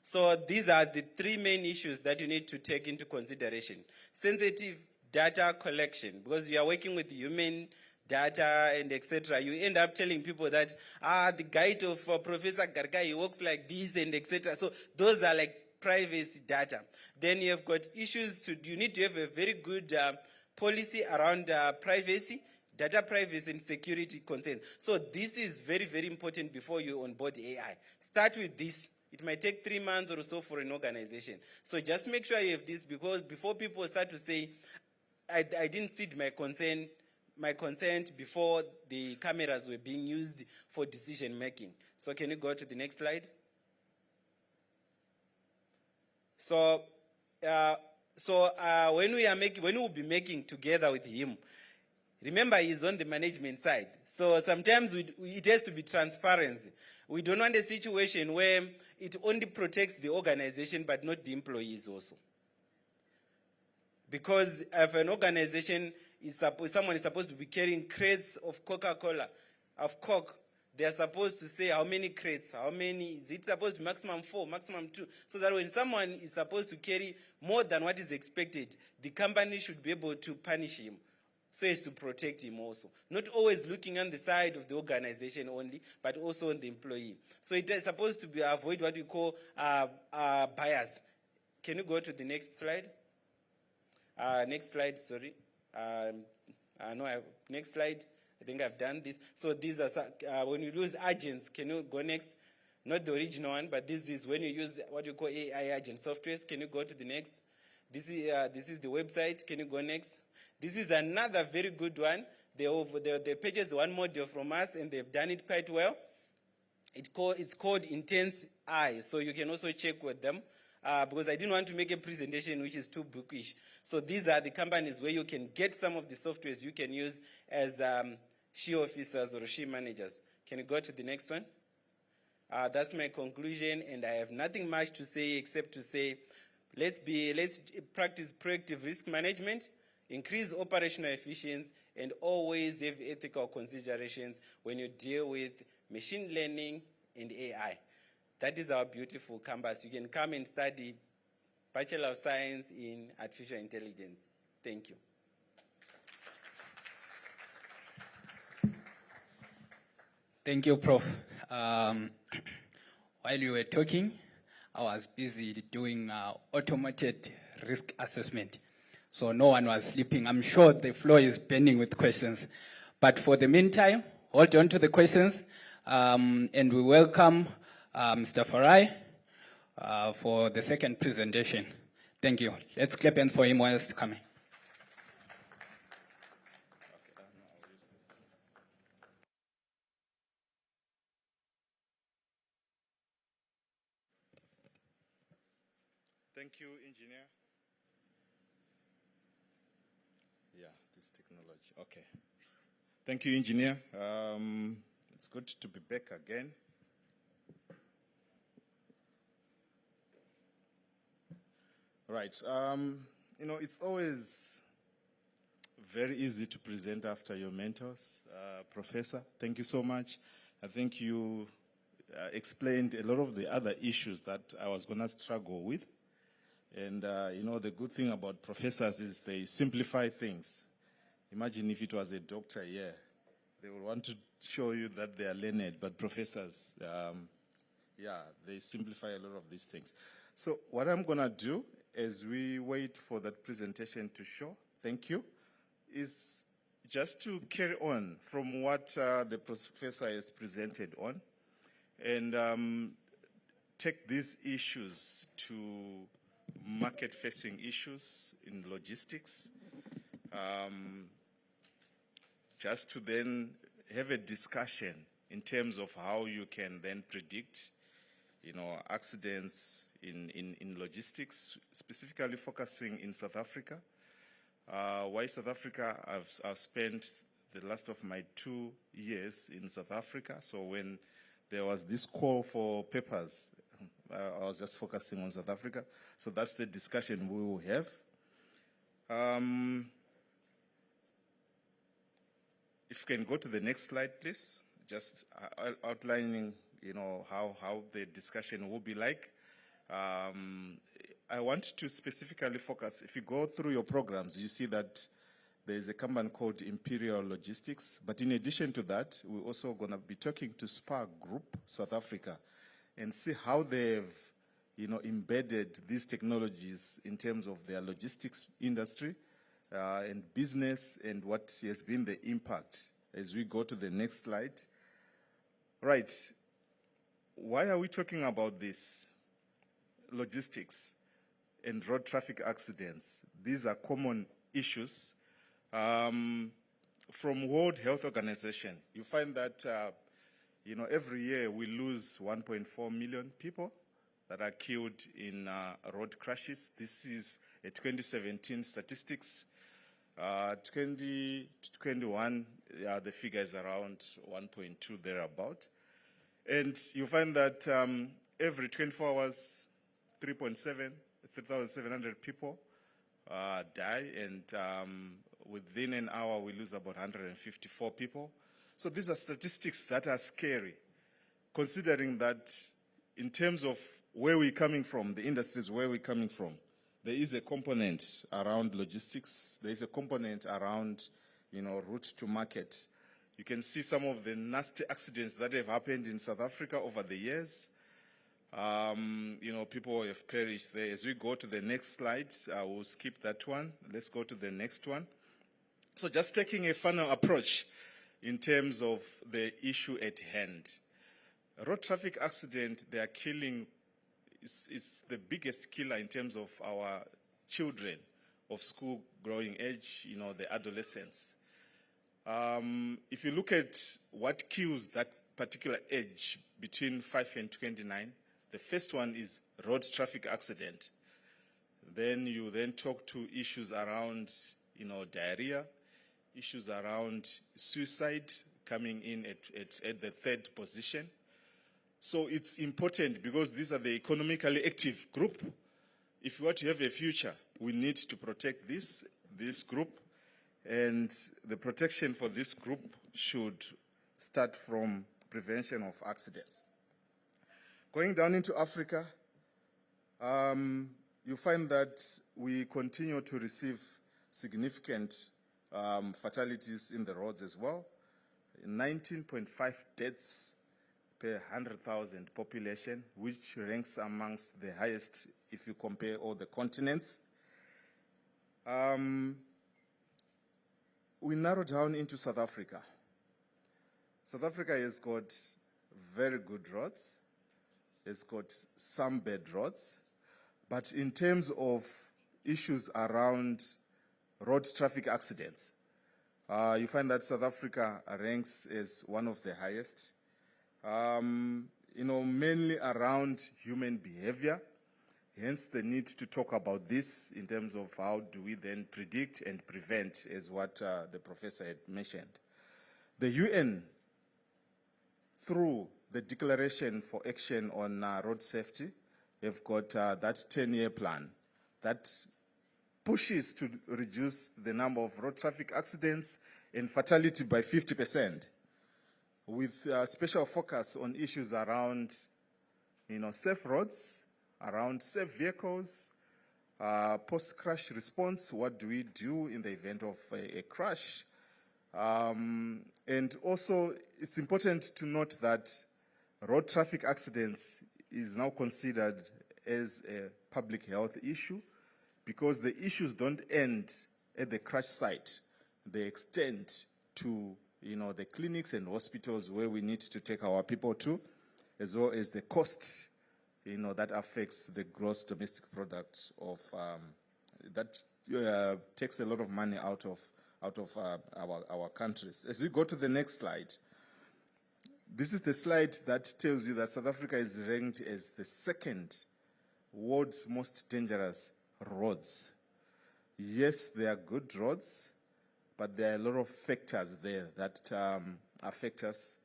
So these are the three main issues that you need to take into consideration. Sensitive data collection, because you are working with human data and etc. You end up telling people that, the guide of Professor Gargai, he works like this and etc. So those are like privacy data. Then you have got issues you need to have a very good policy around privacy, data privacy and security concerns. So this is very, very important before you onboard AI. Start with this. It might take 3 months or so for an organization. So just make sure you have this, because before people start to say, I didn't seed my consent before the cameras were being used for decision making. So can you go to the next slide? So, when we will be making together with him, remember he's on the management side. So sometimes it has to be transparency. We don't want a situation where it only protects the organization but not the employees also. Because if an organization someone is supposed to be carrying crates of Coca-Cola, of Coke, they are supposed to say how many crates, how many, is it supposed to be maximum 4, maximum 2, so that when someone is supposed to carry more than what is expected, the company should be able to punish him, so as to protect him also. Not always looking on the side of the organization only, but also on the employee. So it is supposed to be avoid what we call bias. Can you go to the next slide? Next slide, sorry. Next slide. I think I've done this. So these are, when you use agents, can you go next? Not the original one, but this is when you use what you call AI agent softwares. Can you go to the next? This is the website. Can you go next? This is another very good one. They purchased one module from us, and they've done it quite well. It's called Intense AI, so you can also check with them, because I didn't want to make a presentation which is too bookish. So these are the companies where you can get some of the softwares you can use as SHE officers or SHE managers. Can you go to the next one? That's my conclusion, and I have nothing much to say except to say, let's practice proactive risk management, increase operational efficiency, and always have ethical considerations when you deal with machine learning and AI. That is our beautiful campus. You can come and study Bachelor of Science in Artificial Intelligence. Thank you. Thank you, Prof. While you were talking, I was busy doing automated risk assessment. So no one was sleeping. I'm sure the floor is burning with questions. But for the meantime, hold on to the questions. And we welcome Mr. Farai for the second presentation. Thank you. Let's clap hands for him while he's coming. Thank you, engineer. Yeah, this technology. Okay. Thank you, engineer. It's good to be back again. Right. It's always very easy to present after your mentors. Professor, thank you so much. I think you explained a lot of the other issues that I was going to struggle with. And, the good thing about professors is they simplify things. Imagine if it was a doctor here. They would want to show you that they are learned, but professors, they simplify a lot of these things. So what I'm going to do as we wait for that presentation to show, thank you, is just to carry on from what the professor has presented on. and take these issues to market-facing issues in logistics, just to then have a discussion in terms of how you can then predict, accidents in logistics, specifically focusing in South Africa. Why South Africa? I've spent the last of my 2 years in South Africa, so when there was this call for papers, I was just focusing on South Africa. So that's the discussion we will have. If you can go to the next slide, please. Just outlining, how the discussion will be like. I want to specifically focus. If you go through your programs, you see that there is a company called Imperial Logistics. But in addition to that, we're also going to be talking to SPAR Group, South Africa, and see how they've, embedded these technologies in terms of their logistics industry and business, and what has been the impact. As we go to the next slide. Right. Why are we talking about this? Logistics and road traffic accidents. These are common issues. From World Health Organization, you find that every year we lose 1.4 million people that are killed in road crashes. This is a 2017 statistics. 2021, the figure is around 1.2 thereabout. And you find that every 24 hours, 3,700 people die, and within an hour we lose about 154 people. So these are statistics that are scary, considering that in terms of where we're coming from, the industries where we're coming from, there is a component around logistics. There is a component around, route to market. You can see some of the nasty accidents that have happened in South Africa over the years. People have perished there. As we go to the next slide, we'll skip that one. Let's go to the next one. So just taking a funnel approach in terms of the issue at hand. Road traffic accident, they are killing, is the biggest killer in terms of our children of school growing age, the adolescents. If you look at what kills that particular age between 5 and 29, the first one is road traffic accident. Then you then talk to issues around, diarrhea, issues around suicide coming in at the third position. So it's important because these are the economically active group. If we want to have a future, we need to protect this group, and the protection for this group should start from prevention of accidents. Going down into Africa, you find that we continue to receive significant fatalities in the roads as well. 19.5 deaths per 100,000 population, which ranks amongst the highest if you compare all the continents. We narrow down into South Africa. South Africa has got very good roads. It's got some bad roads. But in terms of issues around road traffic accidents, you find that South Africa ranks as one of the highest. Mainly around human behavior. Hence the need to talk about this in terms of how do we then predict and prevent, as what the professor had mentioned. The UN, through the Declaration for Action on Road Safety, have got that 10-year plan that pushes to reduce the number of road traffic accidents and fatality by 50%, with special focus on issues around, safe roads, around safe vehicles, post-crash response, what do we do in the event of a crash? And also, it's important to note that road traffic accidents is now considered as a public health issue, because the issues don't end at the crash site. They extend to, the clinics and hospitals where we need to take our people to. as well as the cost, that affects the gross domestic product of that takes a lot of money out of our countries. As we go to the next slide, this is the slide that tells you that South Africa is ranked as the second world's most dangerous roads. Yes, there are good roads, but there are a lot of factors there that affect us.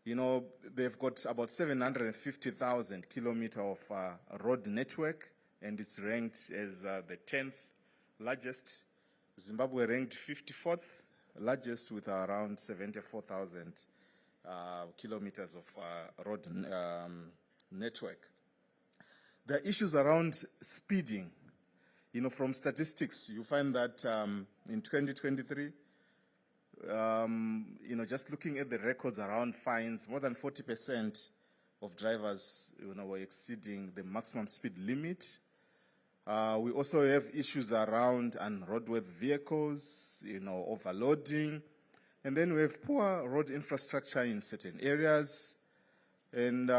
They've got about 750,000 kilometers of road network, and it's ranked as the 10th largest. Zimbabwe ranked 54th largest with around 74,000 kilometers of road network. There are issues around speeding. From statistics, you find that in 2023, just looking at the records around fines, more than 40% of drivers, were exceeding the maximum speed limit. We also have issues around unroadworthy vehicles, overloading. And then we have poor road infrastructure in certain areas. And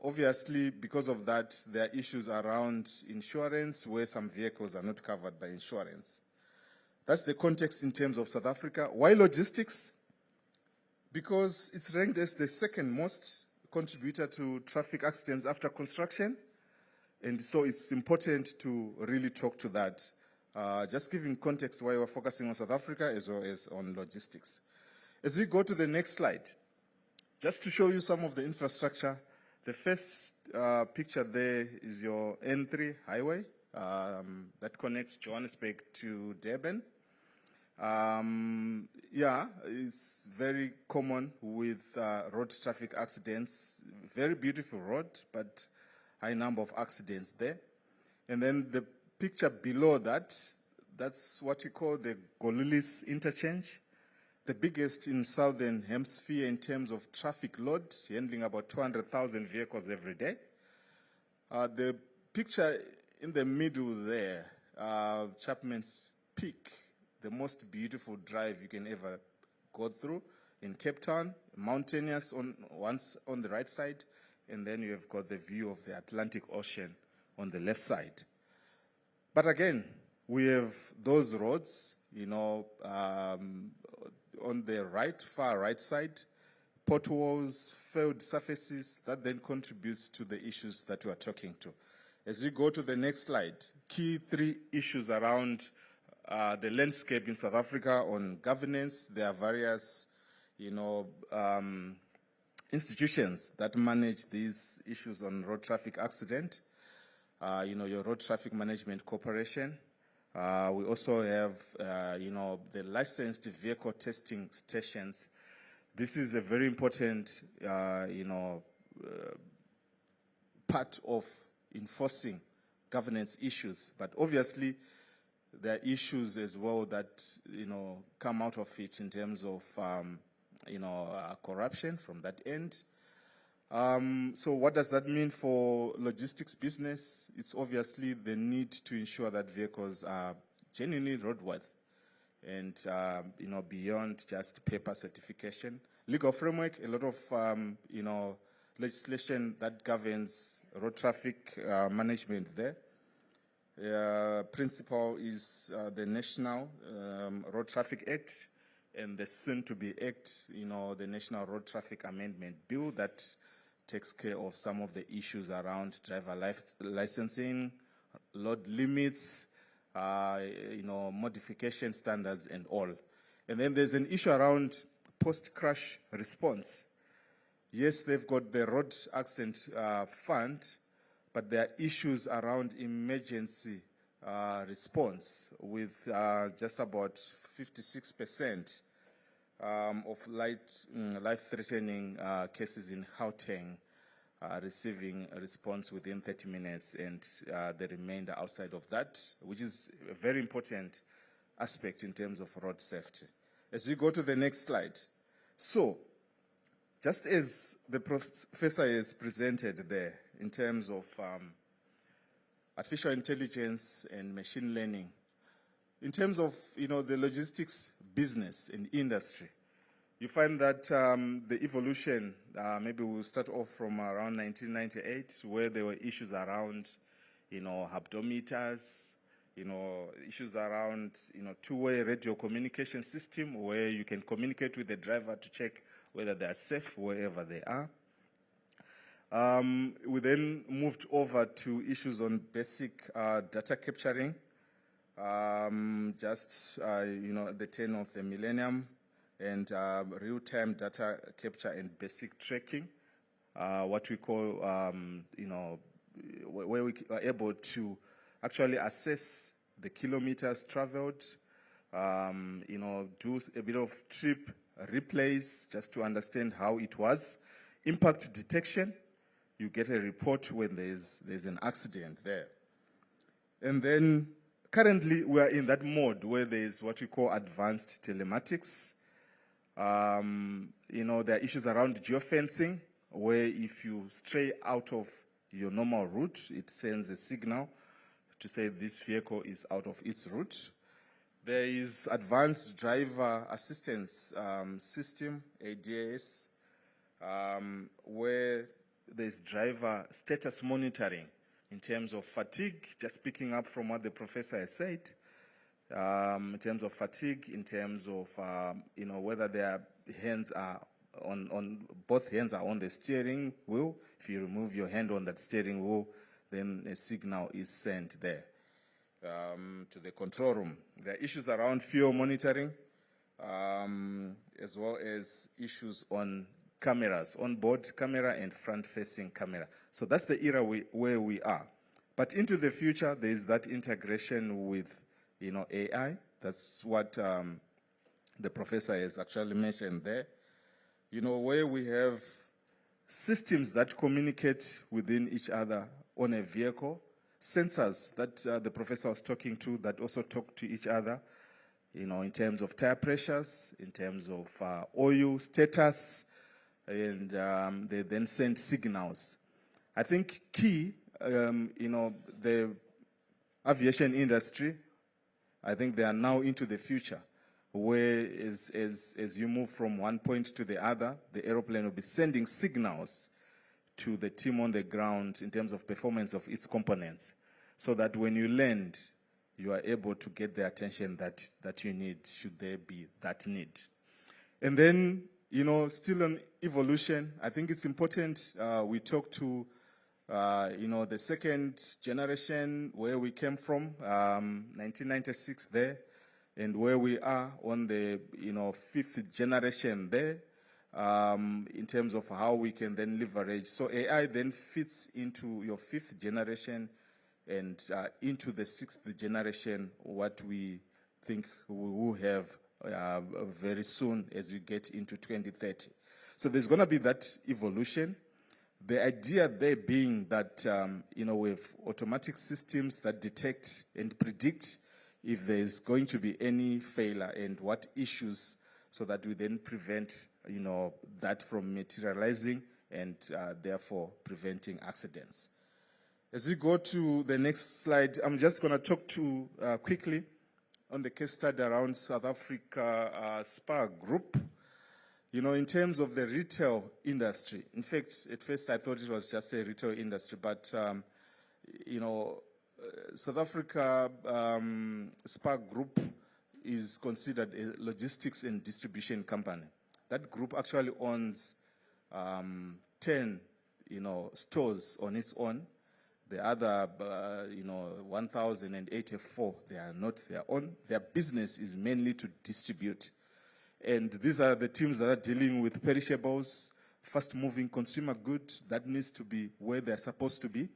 obviously, because of that, there are issues around insurance where some vehicles are not covered by insurance. That's the context in terms of South Africa. Why logistics? Because it's ranked as the second most contributor to traffic accidents after construction. And so it's important to really talk to that. Just giving context why we're focusing on South Africa as well as on logistics. As we go to the next slide, just to show you some of the infrastructure, the first picture there is your N3 highway that connects Johannesburg to Durban. It's very common with road traffic accidents. Very beautiful road, but high number of accidents there. And then the picture below that, that's what we call the Golulis interchange. The biggest in Southern Hemisphere in terms of traffic load, handling about 200,000 vehicles every day. The picture in the middle there, Chapman's Peak, the most beautiful drive you can ever go through in Cape Town, mountainous on the right side, and then you have got the view of the Atlantic Ocean on the left side. But again, we have those roads, on the far right side, potholes, failed surfaces, that then contributes to the issues that we are talking to. As we go to the next slide, key 3 issues around the landscape in South Africa on governance. There are various, institutions that manage these issues on road traffic accident. Your Road Traffic Management Corporation. We also have, the licensed vehicle testing stations. This is a very important, part of enforcing governance issues. But obviously, there are issues as well that, come out of it in terms of, corruption from that end. So what does that mean for logistics business? It's obviously the need to ensure that vehicles are genuinely roadworthy and, beyond just paper certification. Legal framework, a lot of, legislation that governs road traffic management there. Principle is the National Road Traffic Act and the soon-to-be Act, the National Road Traffic Amendment Bill that takes care of some of the issues around driver licensing, load limits, modification standards and all. And then there's an issue around post-crash response. Yes, they've got the road accident fund, but there are issues around emergency response with just about 56% of life-threatening cases in Gauteng receiving a response within 30 minutes and the remainder outside of that, which is a very important aspect in terms of road safety. As we go to the next slide. So, just as the professor has presented there in terms of artificial intelligence and machine learning, in terms of the logistics business and industry, you find that the evolution, maybe we'll start off from around 1998, where there were issues around, habdometers, issues around, two-way radio communication system, where you can communicate with the driver to check whether they are safe wherever they are. We then moved over to issues on basic data capturing, the turn of the millennium, and real-time data capture and basic tracking, what we call, where we are able to actually assess the kilometers traveled, do a bit of trip replays just to understand how it was. Impact detection, you get a report when there's an accident there. And then currently we are in that mode where there's what we call advanced telematics. There are issues around geofencing, where if you stray out of your normal route, it sends a signal to say this vehicle is out of its route. There is advanced driver assistance system, ADAS, where there's driver status monitoring in terms of fatigue, just picking up from what the professor has said, in terms of fatigue, in terms of, whether their hands are both hands are on the steering wheel. If you remove your hand on that steering wheel, then a signal is sent there to the control room. There are issues around fuel monitoring, as well as issues on cameras, on-board camera and front-facing camera. So that's the era where we are. But into the future, there is that integration with, AI. That's what the professor has actually mentioned there. Where we have systems that communicate within each other on a vehicle, sensors that the professor was talking to that also talk to each other, in terms of tire pressures, in terms of oil status, and they then send signals. I think key, the aviation industry, I think they are now into the future, where as you move from one point to the other, the aeroplane will be sending signals to the team on the ground in terms of performance of its components, so that when you land, you are able to get the attention that you need, should there be that need. And then, still on evolution, I think it's important we talk to, the second generation, where we came from, 1996 there, and where we are on the, fifth generation there, in terms of how we can then leverage. So AI then fits into your fifth generation and into the sixth generation, what we think we will have very soon as we get into 2030. So there's going to be that evolution. The idea there being that, with automatic systems that detect and predict if there's going to be any failure and what issues, so that we then prevent, that from materializing and therefore preventing accidents. As we go to the next slide, I'm just going to talk to quickly on the case study around South Africa SPA Group. In terms of the retail industry, in fact, at first I thought it was just a retail industry, but, South Africa SPA Group is considered a logistics and distribution company. That group actually owns 10, stores on its own. The other, 1,084, they are not their own. Their business is mainly to distribute. And these are the teams that are dealing with perishables, fast-moving consumer goods that needs to be where they're supposed to be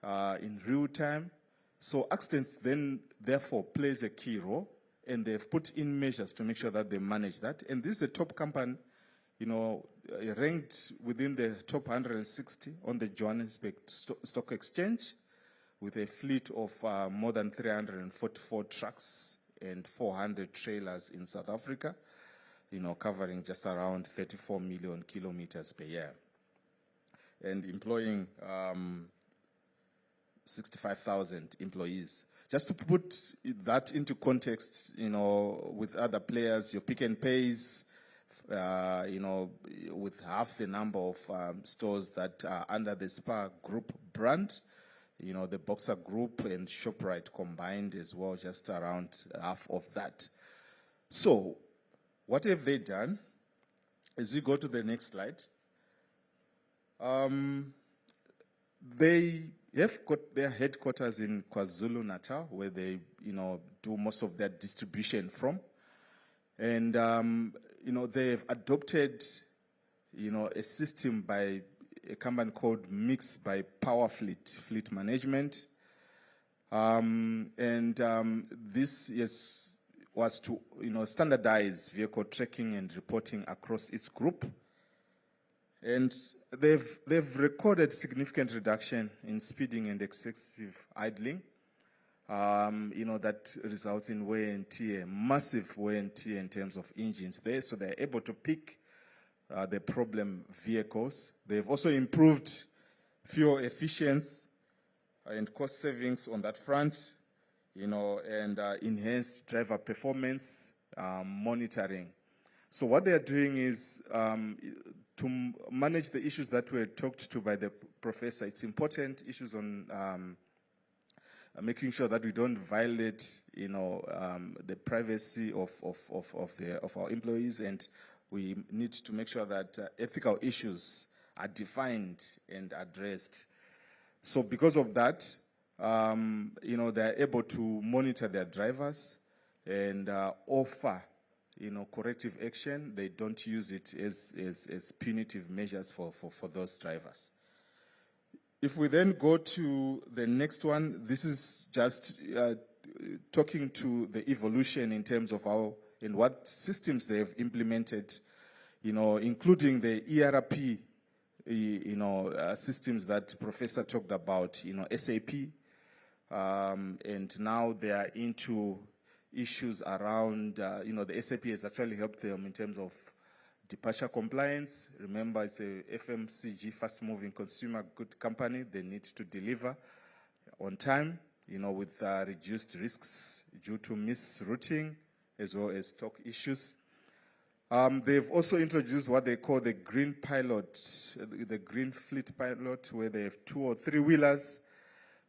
in real time. So accidents then, therefore, plays a key role, and they've put in measures to make sure that they manage that. And this is a top company, ranked within the top 160 on the Johannesburg Stock Exchange, with a fleet of more than 344 trucks and 400 trailers in South Africa, covering just around 34 million kilometers per year, and employing 65,000 employees. Just to put that into context, with other players, your Pick n Pays, with half the number of stores that are under the Spar Group brand. The Boxer Group and ShopRite combined as well, just around half of that. So, what have they done? As we go to the next slide, they have got their headquarters in KwaZulu-Natal, where they, do most of their distribution from. And, they've adopted, a system by a company called Mix by Powerfleet, Fleet Management. This was to, standardize vehicle tracking and reporting across its group. And they've recorded significant reduction in speeding and excessive idling. That results in wear and tear, massive wear and tear in terms of engines there. So they're able to pick the problem vehicles. They've also improved fuel efficiency and cost savings on that front, and enhanced driver performance monitoring. So what they are doing is to manage the issues that were talked to by the professor. It's important issues on making sure that we don't violate, the privacy of our employees, and we need to make sure that ethical issues are defined and addressed. So because of that, they're able to monitor their drivers and offer, corrective action. They don't use it as punitive measures for those drivers. If we then go to the next one, this is just talking to the evolution in terms of how and what systems they have implemented, including the ERP, systems that Professor talked about, SAP, and now they are into issues around, the SAP has actually helped them in terms of departure compliance. Remember, it's a FMCG, fast-moving consumer good company. They need to deliver on time, with reduced risks due to misrouting as well as stock issues. They've also introduced what they call the green pilot, the green fleet pilot, where they have 2 or 3 wheelers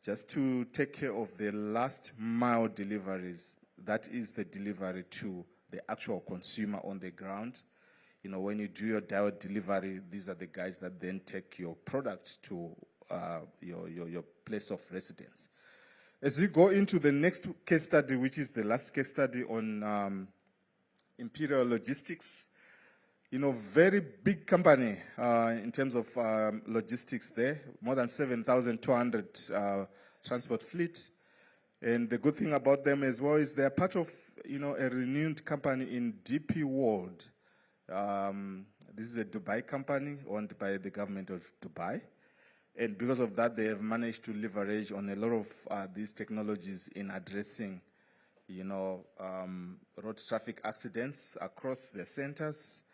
just to take care of the last mile deliveries. That is the delivery to the actual consumer on the ground. When you do your direct delivery, these are the guys that then take your products to your place of residence. As we go into the next case study, which is the last case study on Imperial Logistics, very big company in terms of logistics there, more than 7,200 transport fleet. And the good thing about them as well is they're part of, a renowned company in DP World. This is a Dubai company owned by the government of Dubai. And because of that, they have managed to leverage on a lot of these technologies in addressing, road traffic accidents across their centers,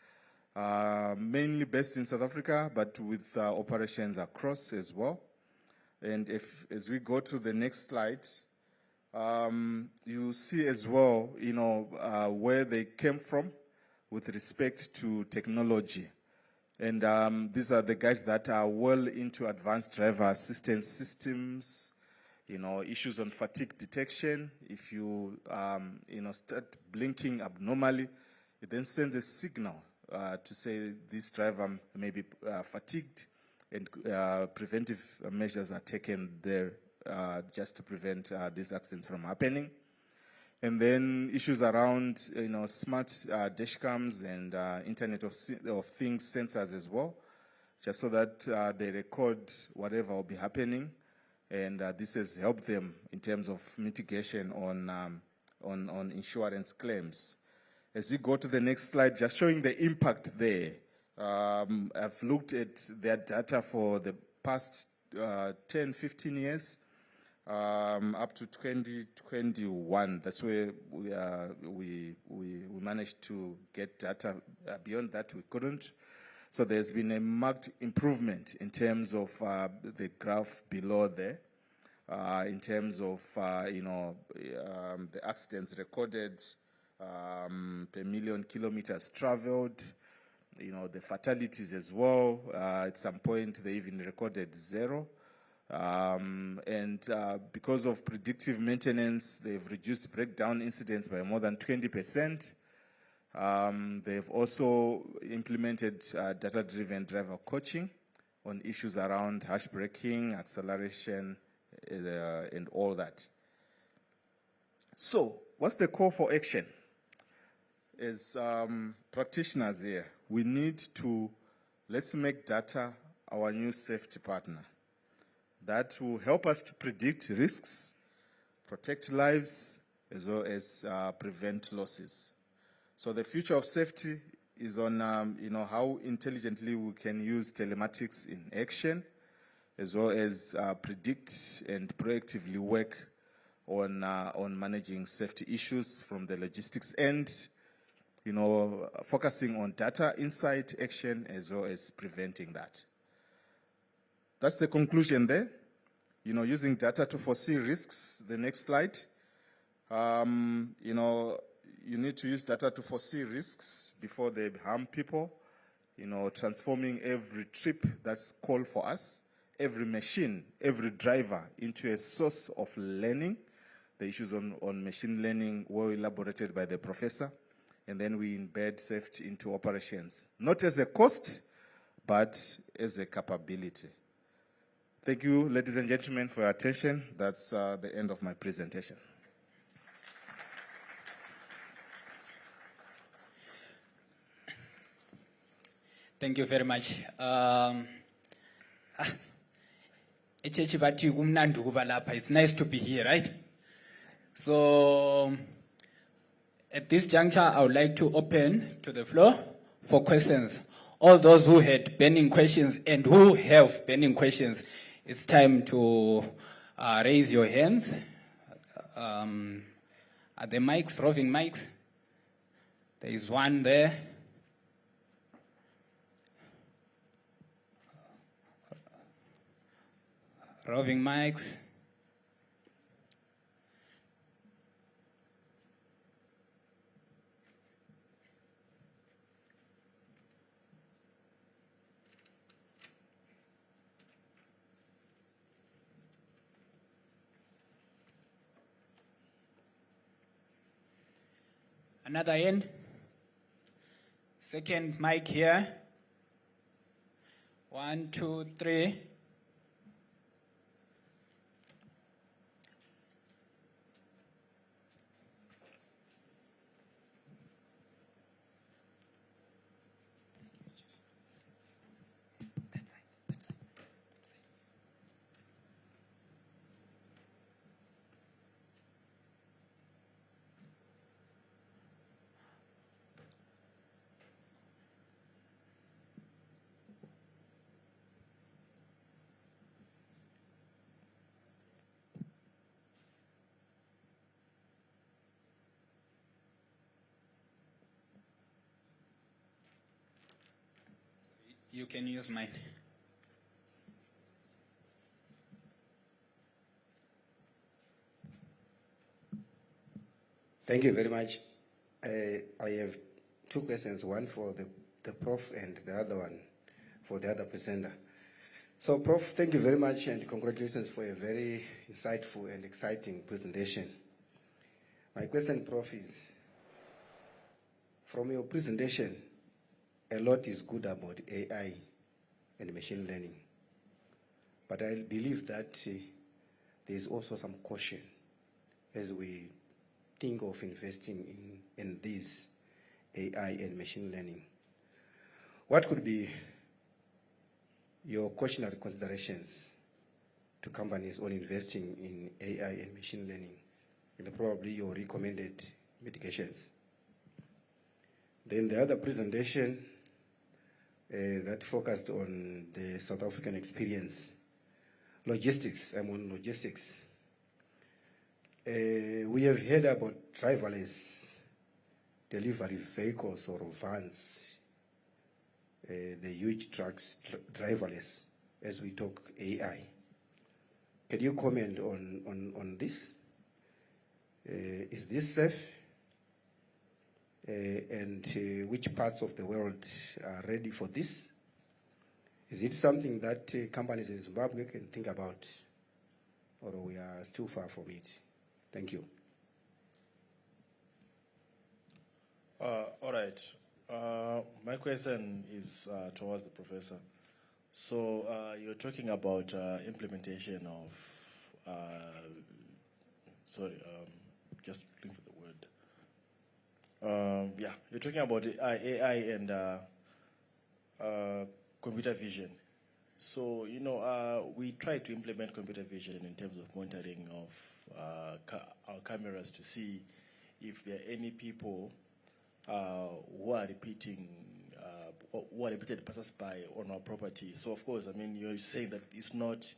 mainly based in South Africa, but with operations across as well. And as we go to the next slide, you see as well, where they came from with respect to technology. And these are the guys that are well into advanced driver assistance systems, issues on fatigue detection. If you, start blinking abnormally, it then sends a signal to say this driver may be fatigued, and preventive measures are taken there just to prevent these accidents from happening. And then issues around, smart dashcams and Internet of Things sensors as well, just so that they record whatever will be happening. And this has helped them in terms of mitigation on insurance claims. As we go to the next slide, just showing the impact there. I've looked at their data for the past 10, 15 years. Up to 2021, that's where we managed to get data. Beyond that, we couldn't. So there's been a marked improvement in terms of the graph below there, in terms of the accidents recorded per million kilometers traveled, the fatalities as well. At some point, they even recorded 0. Because of predictive maintenance, they've reduced breakdown incidents by more than 20%. They've also implemented data-driven driver coaching on issues around harsh braking, acceleration, and all that. So, what's the call for action? As practitioners here, we need to, let's make data our new safety partner. That will help us to predict risks, protect lives, as well as prevent losses. So the future of safety is on, how intelligently we can use telematics in action, as well as predict and proactively work on managing safety issues from the logistics end, focusing on data, insight, action, as well as preventing that. That's the conclusion there. Using data to foresee risks. The next slide. You need to use data to foresee risks before they harm people. Transforming every trip that's called for us, every machine, every driver into a source of learning. The issues on machine learning were elaborated by the professor. And then we embed safety into operations, not as a cost, but as a capability. Thank you, ladies and gentlemen, for your attention. That's the end of my presentation. Thank you very much. It's nice to be here, right? So, at this juncture, I would like to open to the floor for questions. All those who had burning questions and who have burning questions, it's time to raise your hands. Are the mics, roving mics? There is one there. Roving mics. Another end. Second mic here. 1, 2, 3. You can use mine. Thank you very much. I have two questions, one for the Prof and the other one for the other presenter. So, Prof, thank you very much and congratulations for a very insightful and exciting presentation. My question, Prof, is, from your presentation, a lot is good about AI and machine learning. But I believe that there is also some caution as we think of investing in these AI and machine learning. What could be your cautionary considerations to companies on investing in AI and machine learning, and probably your recommended mitigations? Then the other presentation that focused on the South African experience. Logistics, I'm on logistics. We have heard about driverless delivery vehicles or vans, the huge trucks, driverless, as we talk AI. Can you comment on this? Is this safe? and which parts of the world are ready for this? Is it something that companies in Zimbabwe can think about, or we are too far from it? Thank you. All right. My question is towards the professor. So you're talking about implementation of, just looking for the word. Yeah, you're talking about AI and computer vision. So, you know, we try to implement computer vision in terms of monitoring of our cameras to see if there are any people who are repeated passers-by on our property. So, of course, I mean, you're saying that it's not,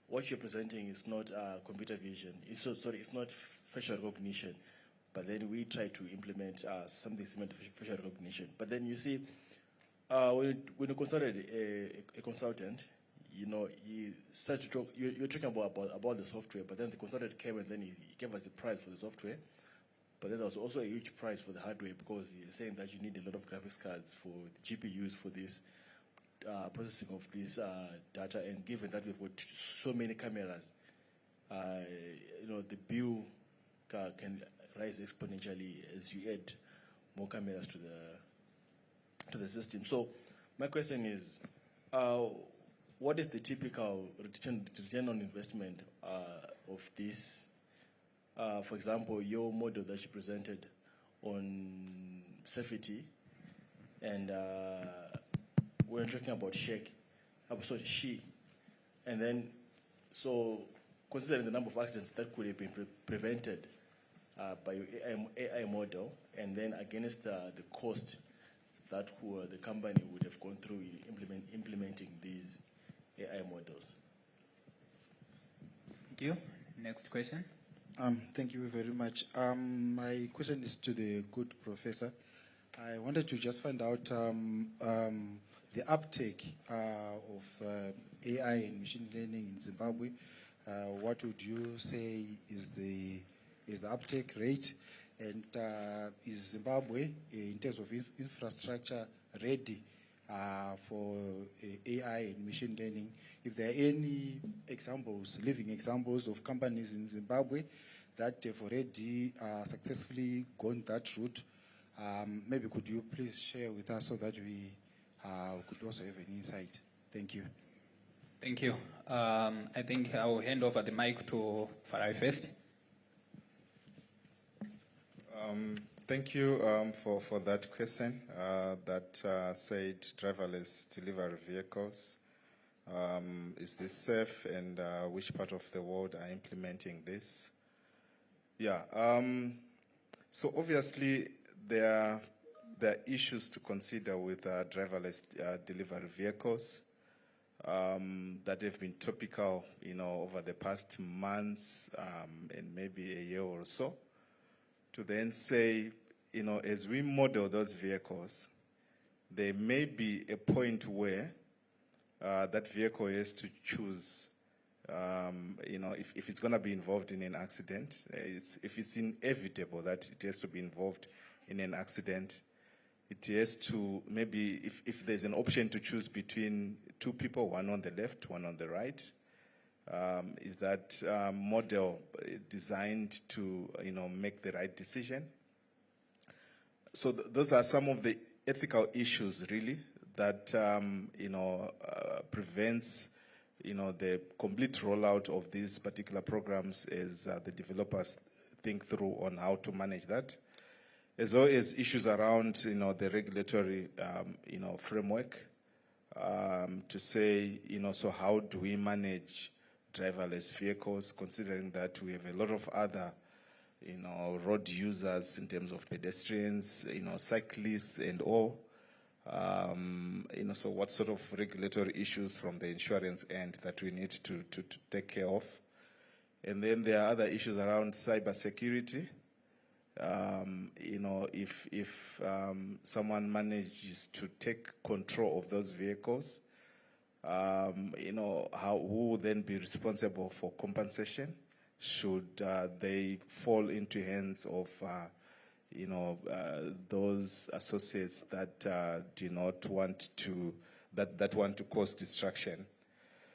what you're presenting is not computer vision. It's not facial recognition. But then we try to implement something similar to facial recognition. But then you see, when you consulted a consultant, you know, you start to talk, you're talking about the software, but then the consultant came and then he gave us the price for the software. But then there was also a huge price for the hardware, because you're saying that you need a lot of graphics cards for GPUs for this processing of this data. And given that we've got so many cameras, you know, the bill can rise exponentially as you add more cameras to the system. So my question is, what is the typical return on investment of this? For example, your model that you presented on safety, and we're talking about she, and then, so considering the number of accidents that could have been prevented by your AI model, and then against the cost that the company would have gone through in implementing these AI models. Thank you. Next question. Thank you very much. My question is to the good professor. I wanted to just find out the uptake of AI and machine learning in Zimbabwe. What would you say is the uptake rate? And is Zimbabwe, in terms of infrastructure, ready for AI and machine learning? If there are any examples, living examples of companies in Zimbabwe that have already successfully gone that route, maybe could you please share with us so that we could also have an insight? Thank you. Thank you. I think I will hand over the mic to Farai first. Thank you for that question that said driverless delivery vehicles. Is this safe, and which part of the world are implementing this? Yeah, so obviously there are issues to consider with driverless delivery vehicles that have been topical, you know, over the past months and maybe a year or so. To then say, you know, as we model those vehicles, there may be a point where that vehicle has to choose, you know, if it's going to be involved in an accident, if it's inevitable that it has to be involved in an accident, it has to, maybe if there's an option to choose between two people, one on the left, one on the right, is that model designed to, you know, make the right decision? So those are some of the ethical issues, really, that you know, prevents, you know, the complete rollout of these particular programs as the developers think through on how to manage that, as well as issues around, you know, the regulatory, you know, framework to say, you know, so how do we manage driverless vehicles, considering that we have a lot of other, you know, road users in terms of pedestrians, you know, cyclists and all. You know, so what sort of regulatory issues from the insurance end that we need to take care of? And then there are other issues around cybersecurity. You know, if someone manages to take control of those vehicles, you know, who will then be responsible for compensation should they fall into hands of, those associates that do not want to, that want to cause destruction.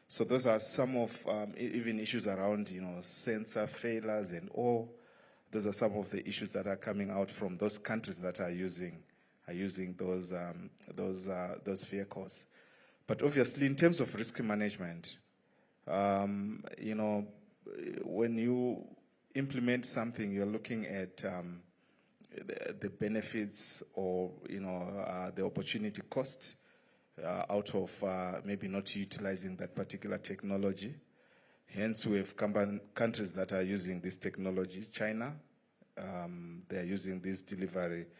So those are some of even issues around, sensor failures and all. Those are some of the issues that are coming out from those countries that are using those vehicles. But obviously, in terms of risk management, when you implement something, you're looking at the benefits or the opportunity cost out of maybe not utilizing that particular technology. Hence, we have countries that are using this technology. China, they are using these driverless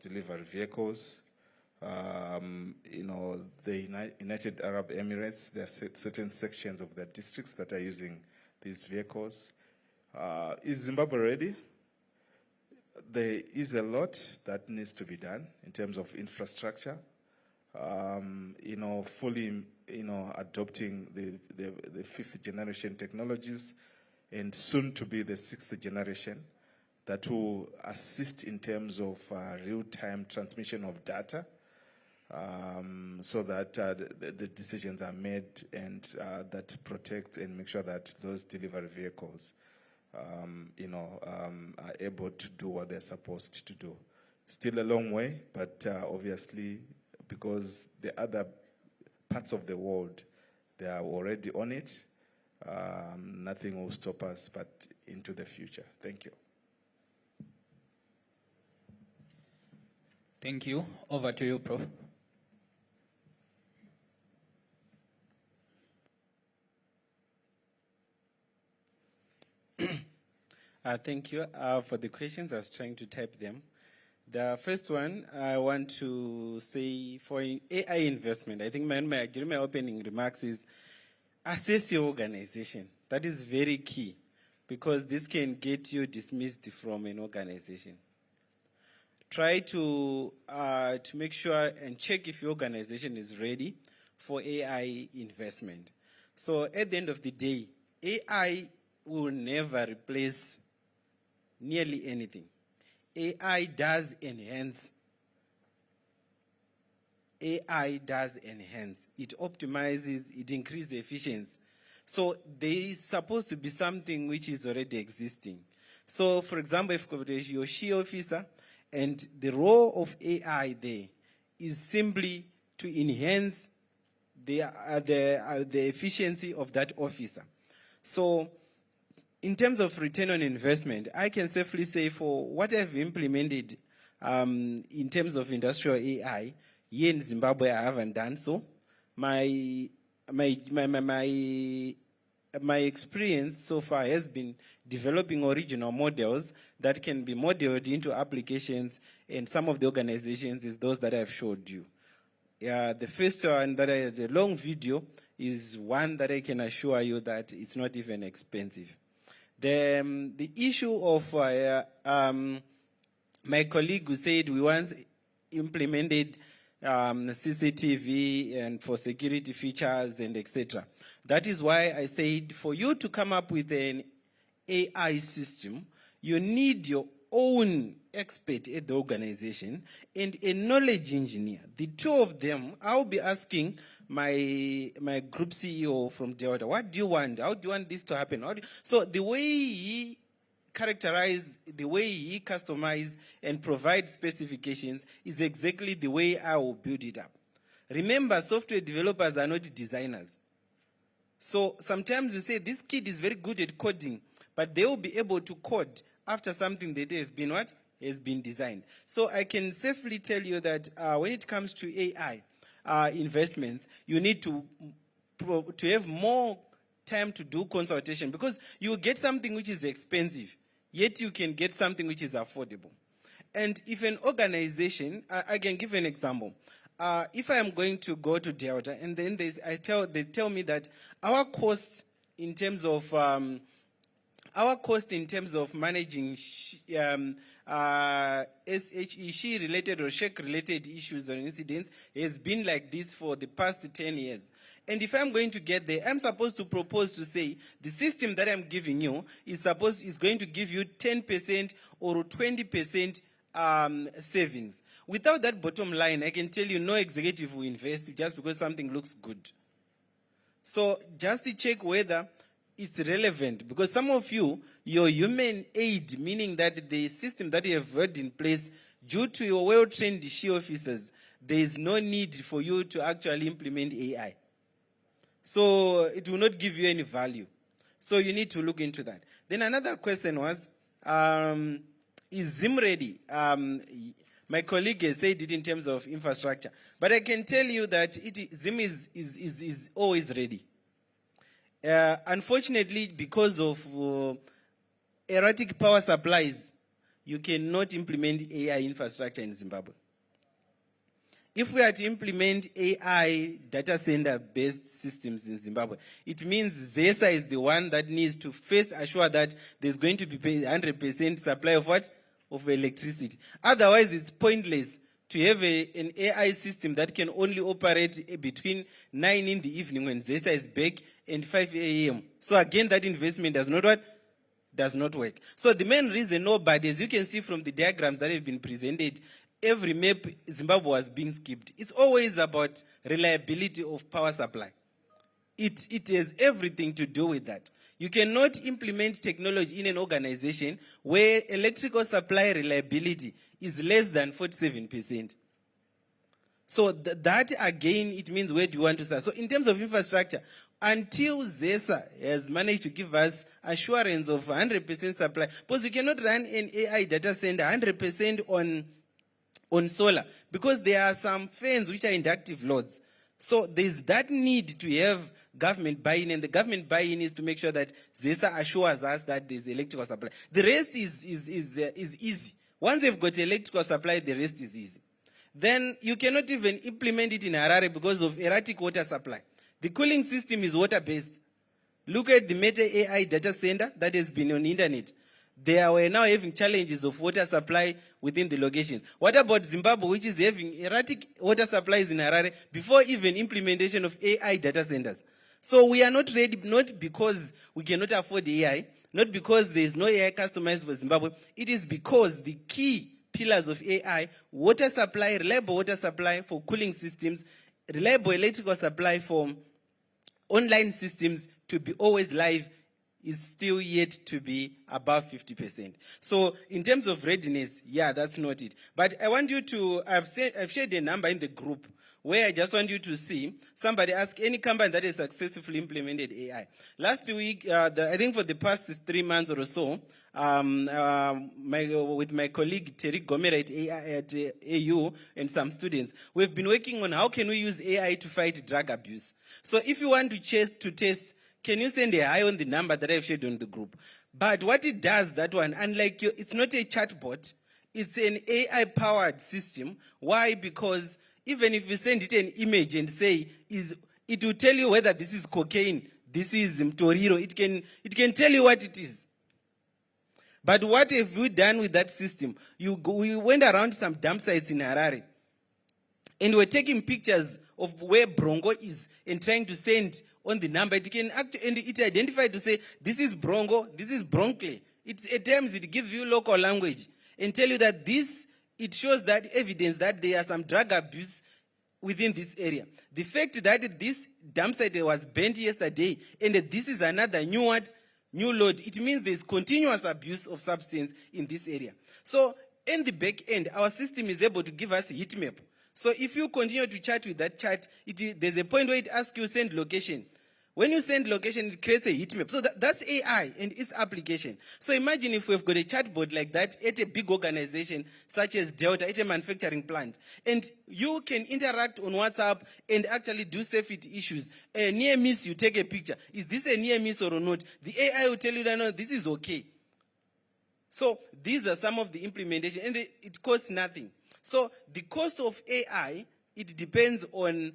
delivery vehicles. The United Arab Emirates, there are certain sections of their districts that are using these vehicles. Is Zimbabwe ready? There is a lot that needs to be done in terms of infrastructure. Fully, adopting the fifth generation technologies and soon to be the sixth generation that will assist in terms of real-time transmission of data so that the decisions are made and that protect and make sure that those delivery vehicles are able to do what they're supposed to do. Still a long way, but obviously, because the other parts of the world, they are already on it, nothing will stop us but into the future. Thank you. Thank you. Over to you, Prof. Thank you for the questions. I was trying to type them. The first one, I want to say for AI investment, I think during my opening remarks is assess your organization. That is very key because this can get you dismissed from an organization. Try to make sure and check if your organization is ready for AI investment. So at the end of the day, AI will never replace nearly anything. AI does enhance. AI does enhance. It optimizes, it increases efficiency. So there is supposed to be something which is already existing. So for example, if you're a SHE officer, and the role of AI there is simply to enhance the efficiency of that officer. So in terms of return on investment, I can safely say for what I've implemented in terms of industrial AI, here in Zimbabwe I haven't done so. My experience so far has been developing original models that can be modeled into applications, and some of the organizations is those that I've showed you. The first one, the long video, is one that I can assure you that it's not even expensive. The issue of my colleague who said we once implemented CCTV and for security features and etc. That is why I said for you to come up with an AI system, you need your own expert at the organization and a knowledge engineer. The two of them, I'll be asking my group CEO from Delta, what do you want? How do you want this to happen? So the way he characterize, the way he customize and provide specifications is exactly the way I will build it up. Remember, software developers are not designers. So sometimes you say, this kid is very good at coding, but they will be able to code after something that has been what? Has been designed. So I can safely tell you that when it comes to AI investments, you need to have more time to do consultation, because you get something which is expensive, yet you can get something which is affordable. And if an organization, I can give an example. If I am going to go to Delta and then they tell me that our cost in terms of managing SHE related or SHEC related issues or incidents has been like this for the past 10 years. And if I'm going to get there, I'm supposed to propose to say, the system that I'm giving you is going to give you 10% or 20% savings. Without that bottom line, I can tell you no executive will invest just because something looks good. So just to check whether it's relevant, because some of you, your human aid, meaning that the system that you have had in place, due to your well-trained SHE officers, there is no need for you to actually implement AI. So it will not give you any value. So you need to look into that. Then another question was, is Zim ready? My colleague has said it in terms of infrastructure. But I can tell you that Zim is always ready. Unfortunately, because of erratic power supplies, you cannot implement AI infrastructure in Zimbabwe. If we are to implement AI data center-based systems in Zimbabwe, it means ZESA is the one that needs to first assure that there's going to be 100% supply of what? Of electricity. Otherwise, it's pointless to have an AI system that can only operate between 9 in the evening when ZESA is back and 5 a.m. So again, that investment does not what? Does not work. So the main reason, nobody, as you can see from the diagrams that have been presented, every map Zimbabwe was being skipped. It's always about reliability of power supply. It has everything to do with that. You cannot implement technology in an organization where electrical supply reliability is less than 47%. So that again, it means where do you want to start? So in terms of infrastructure, until ZESA has managed to give us assurance of 100% supply, because we cannot run an AI data center 100% on solar, because there are some fans which are inductive loads. So there's that need to have government buy-in, and the government buy-in is to make sure that ZESA assures us that there's electrical supply. The rest is easy. Once you've got electrical supply, the rest is easy. Then you cannot even implement it in Harare because of erratic water supply. The cooling system is water-based. Look at the Meta AI data center that has been on the internet. They are now having challenges of water supply within the location. What about Zimbabwe, which is having erratic water supplies in Harare before even implementation of AI data centers? So we are not ready, not because we cannot afford AI, not because there is no AI customized for Zimbabwe. It is because the key pillars of AI, water supply, reliable water supply for cooling systems, reliable electrical supply for online systems to be always live, is still yet to be above 50%. So in terms of readiness, yeah, that's not it. But I want you to, I've shared a number in the group where I just want you to see, somebody ask any company that has successfully implemented AI. Last week, I think for the past 3 months or so, with my colleague Terry Gomer at AU and some students, we've been working on how can we use AI to fight drug abuse. So if you want to test, can you send a hi on the number that I've shared on the group? But what it does, that one, unlike you, it's not a chatbot, it's an AI-powered system. Why? Because even if you send it an image and say, it will tell you whether this is cocaine, this is Toriro, it can tell you what it is. But what have we done with that system? We went around some dump sites in Harare, and we're taking pictures of where Brongo is and trying to send on the number. It can and it identified to say, this is Brongo, this is Bronkle. At times it gives you local language and tell you that it shows that evidence that there are some drug abuse within this area. The fact that this dump site was burnt yesterday and that this is another new load, it means there's continuous abuse of substance in this area. So in the back end, our system is able to give us a heat map. So if you continue to chat with that chat, there's a point where it asks you send location. When you send location, it creates a heat map. So that's AI and its application. So imagine if we've got a chatbot like that at a big organization such as Delta, at a manufacturing plant, and you can interact on WhatsApp and actually do safety issues. A near miss, you take a picture. Is this a near miss or not? The AI will tell you that no, this is okay. So these are some of the implementation, and it costs nothing. So the cost of AI, it depends on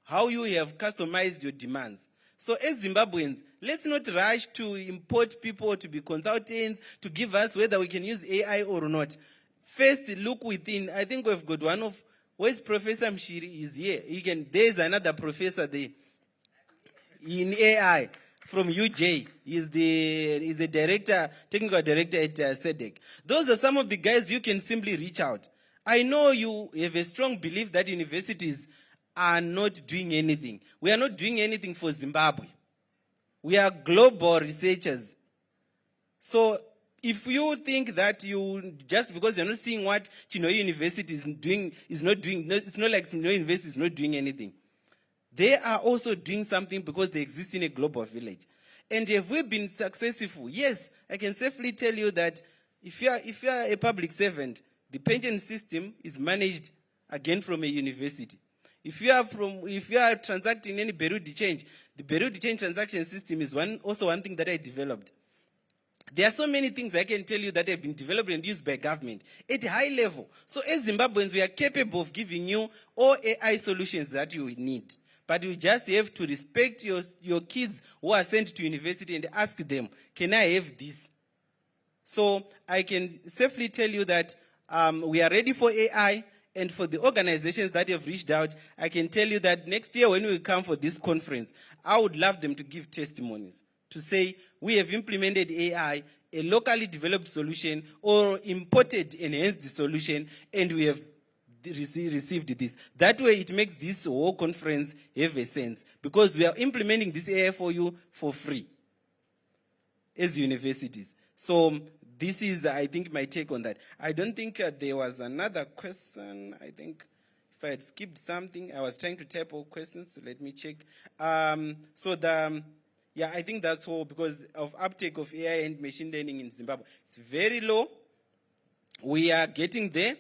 how you have customized your demands. So as Zimbabweans, let's not rush to import people to be consultants, to give us whether we can use AI or not. First, look within. I think we've got one of, where's Professor Mshiri is here. There's another professor there. in AI from UJ. He's the director, technical director at SEDEC. Those are some of the guys you can simply reach out. I know you have a strong belief that universities are not doing anything. We are not doing anything for Zimbabwe. We are global researchers. So if you think that you, just because you're not seeing what Chinhoyi University is doing, it's not like Chinhoyi University is not doing anything. They are also doing something because they exist in a global village. And have we been successful? Yes, I can safely tell you that if you are a public servant, the pension system is managed again from a university. If you are transacting any Beirut change, the Beirut change transaction system is also one thing that I developed. There are so many things I can tell you that have been developed and used by government at a high level. So as Zimbabweans, we are capable of giving you all AI solutions that you need. But you just have to respect your kids who are sent to university and ask them, can I have this? So I can safely tell you that we are ready for AI, and for the organizations that have reached out, I can tell you that next year when we come for this conference, I would love them to give testimonies, to say, we have implemented AI, a locally developed solution, or imported, enhanced the solution, and we have received this. That way it makes this whole conference have a sense, because we are implementing this AI for you for free as universities. So this is, I think, my take on that. I don't think there was another question. I think if I had skipped something, I was trying to type all questions. Let me check. Yeah, I think that's all because of uptake of AI and machine learning in Zimbabwe. It's very low. We are getting there,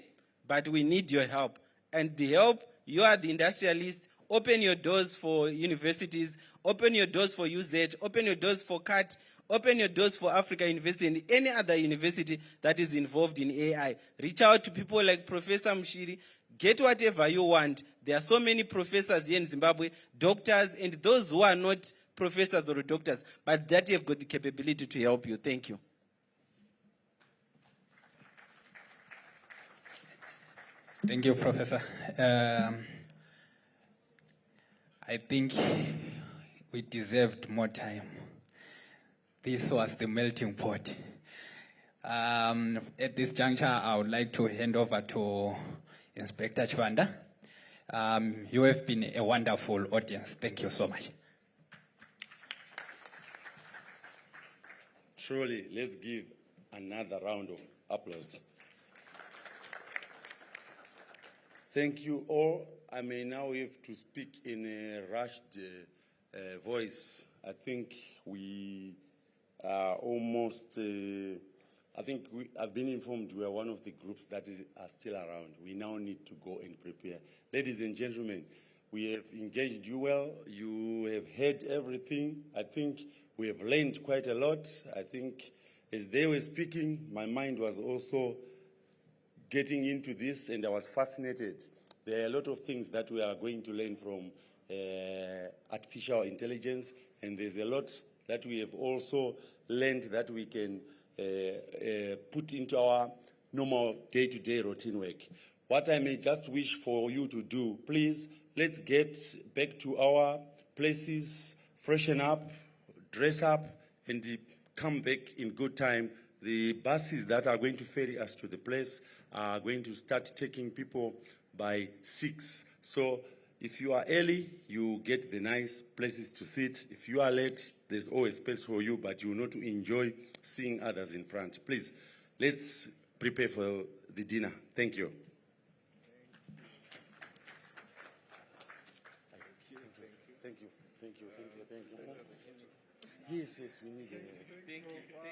but we need your help. And the help, you are the industrialist. Open your doors for universities. Open your doors for UZ. Open your doors for CAT. Open your doors for Africa University and any other university that is involved in AI. Reach out to people like Professor Mshiri. Get whatever you want. There are so many professors here in Zimbabwe, doctors, and those who are not professors or doctors, but that have got the capability to help you. Thank you. Thank you, Professor. I think we deserved more time. This was the melting pot. At this juncture, I would like to hand over to Inspector Chwanda. You have been a wonderful audience. Thank you so much. Truly, let's give another round of applause. Thank you all. I may now have to speak in a rushed voice. I think we are almost, I've been informed we are one of the groups that are still around. We now need to go and prepare. Ladies and gentlemen, we have engaged you well. You have heard everything. I think we have learned quite a lot. I think as they were speaking, my mind was also getting into this, and I was fascinated. There are a lot of things that we are going to learn from artificial intelligence, and there's a lot that we have also learned that we can put into our normal day-to-day routine work. What I may just wish for you to do, please, let's get back to our places, freshen up, dress up, and come back in good time. The buses that are going to ferry us to the place are going to start taking people by 6. So if you are early, you get the nice places to sit. If you are late, there's always space for you, but you know to enjoy seeing others in front. Please, let's prepare for the dinner. Thank you. Thank you. Yes, we need it. Thank you.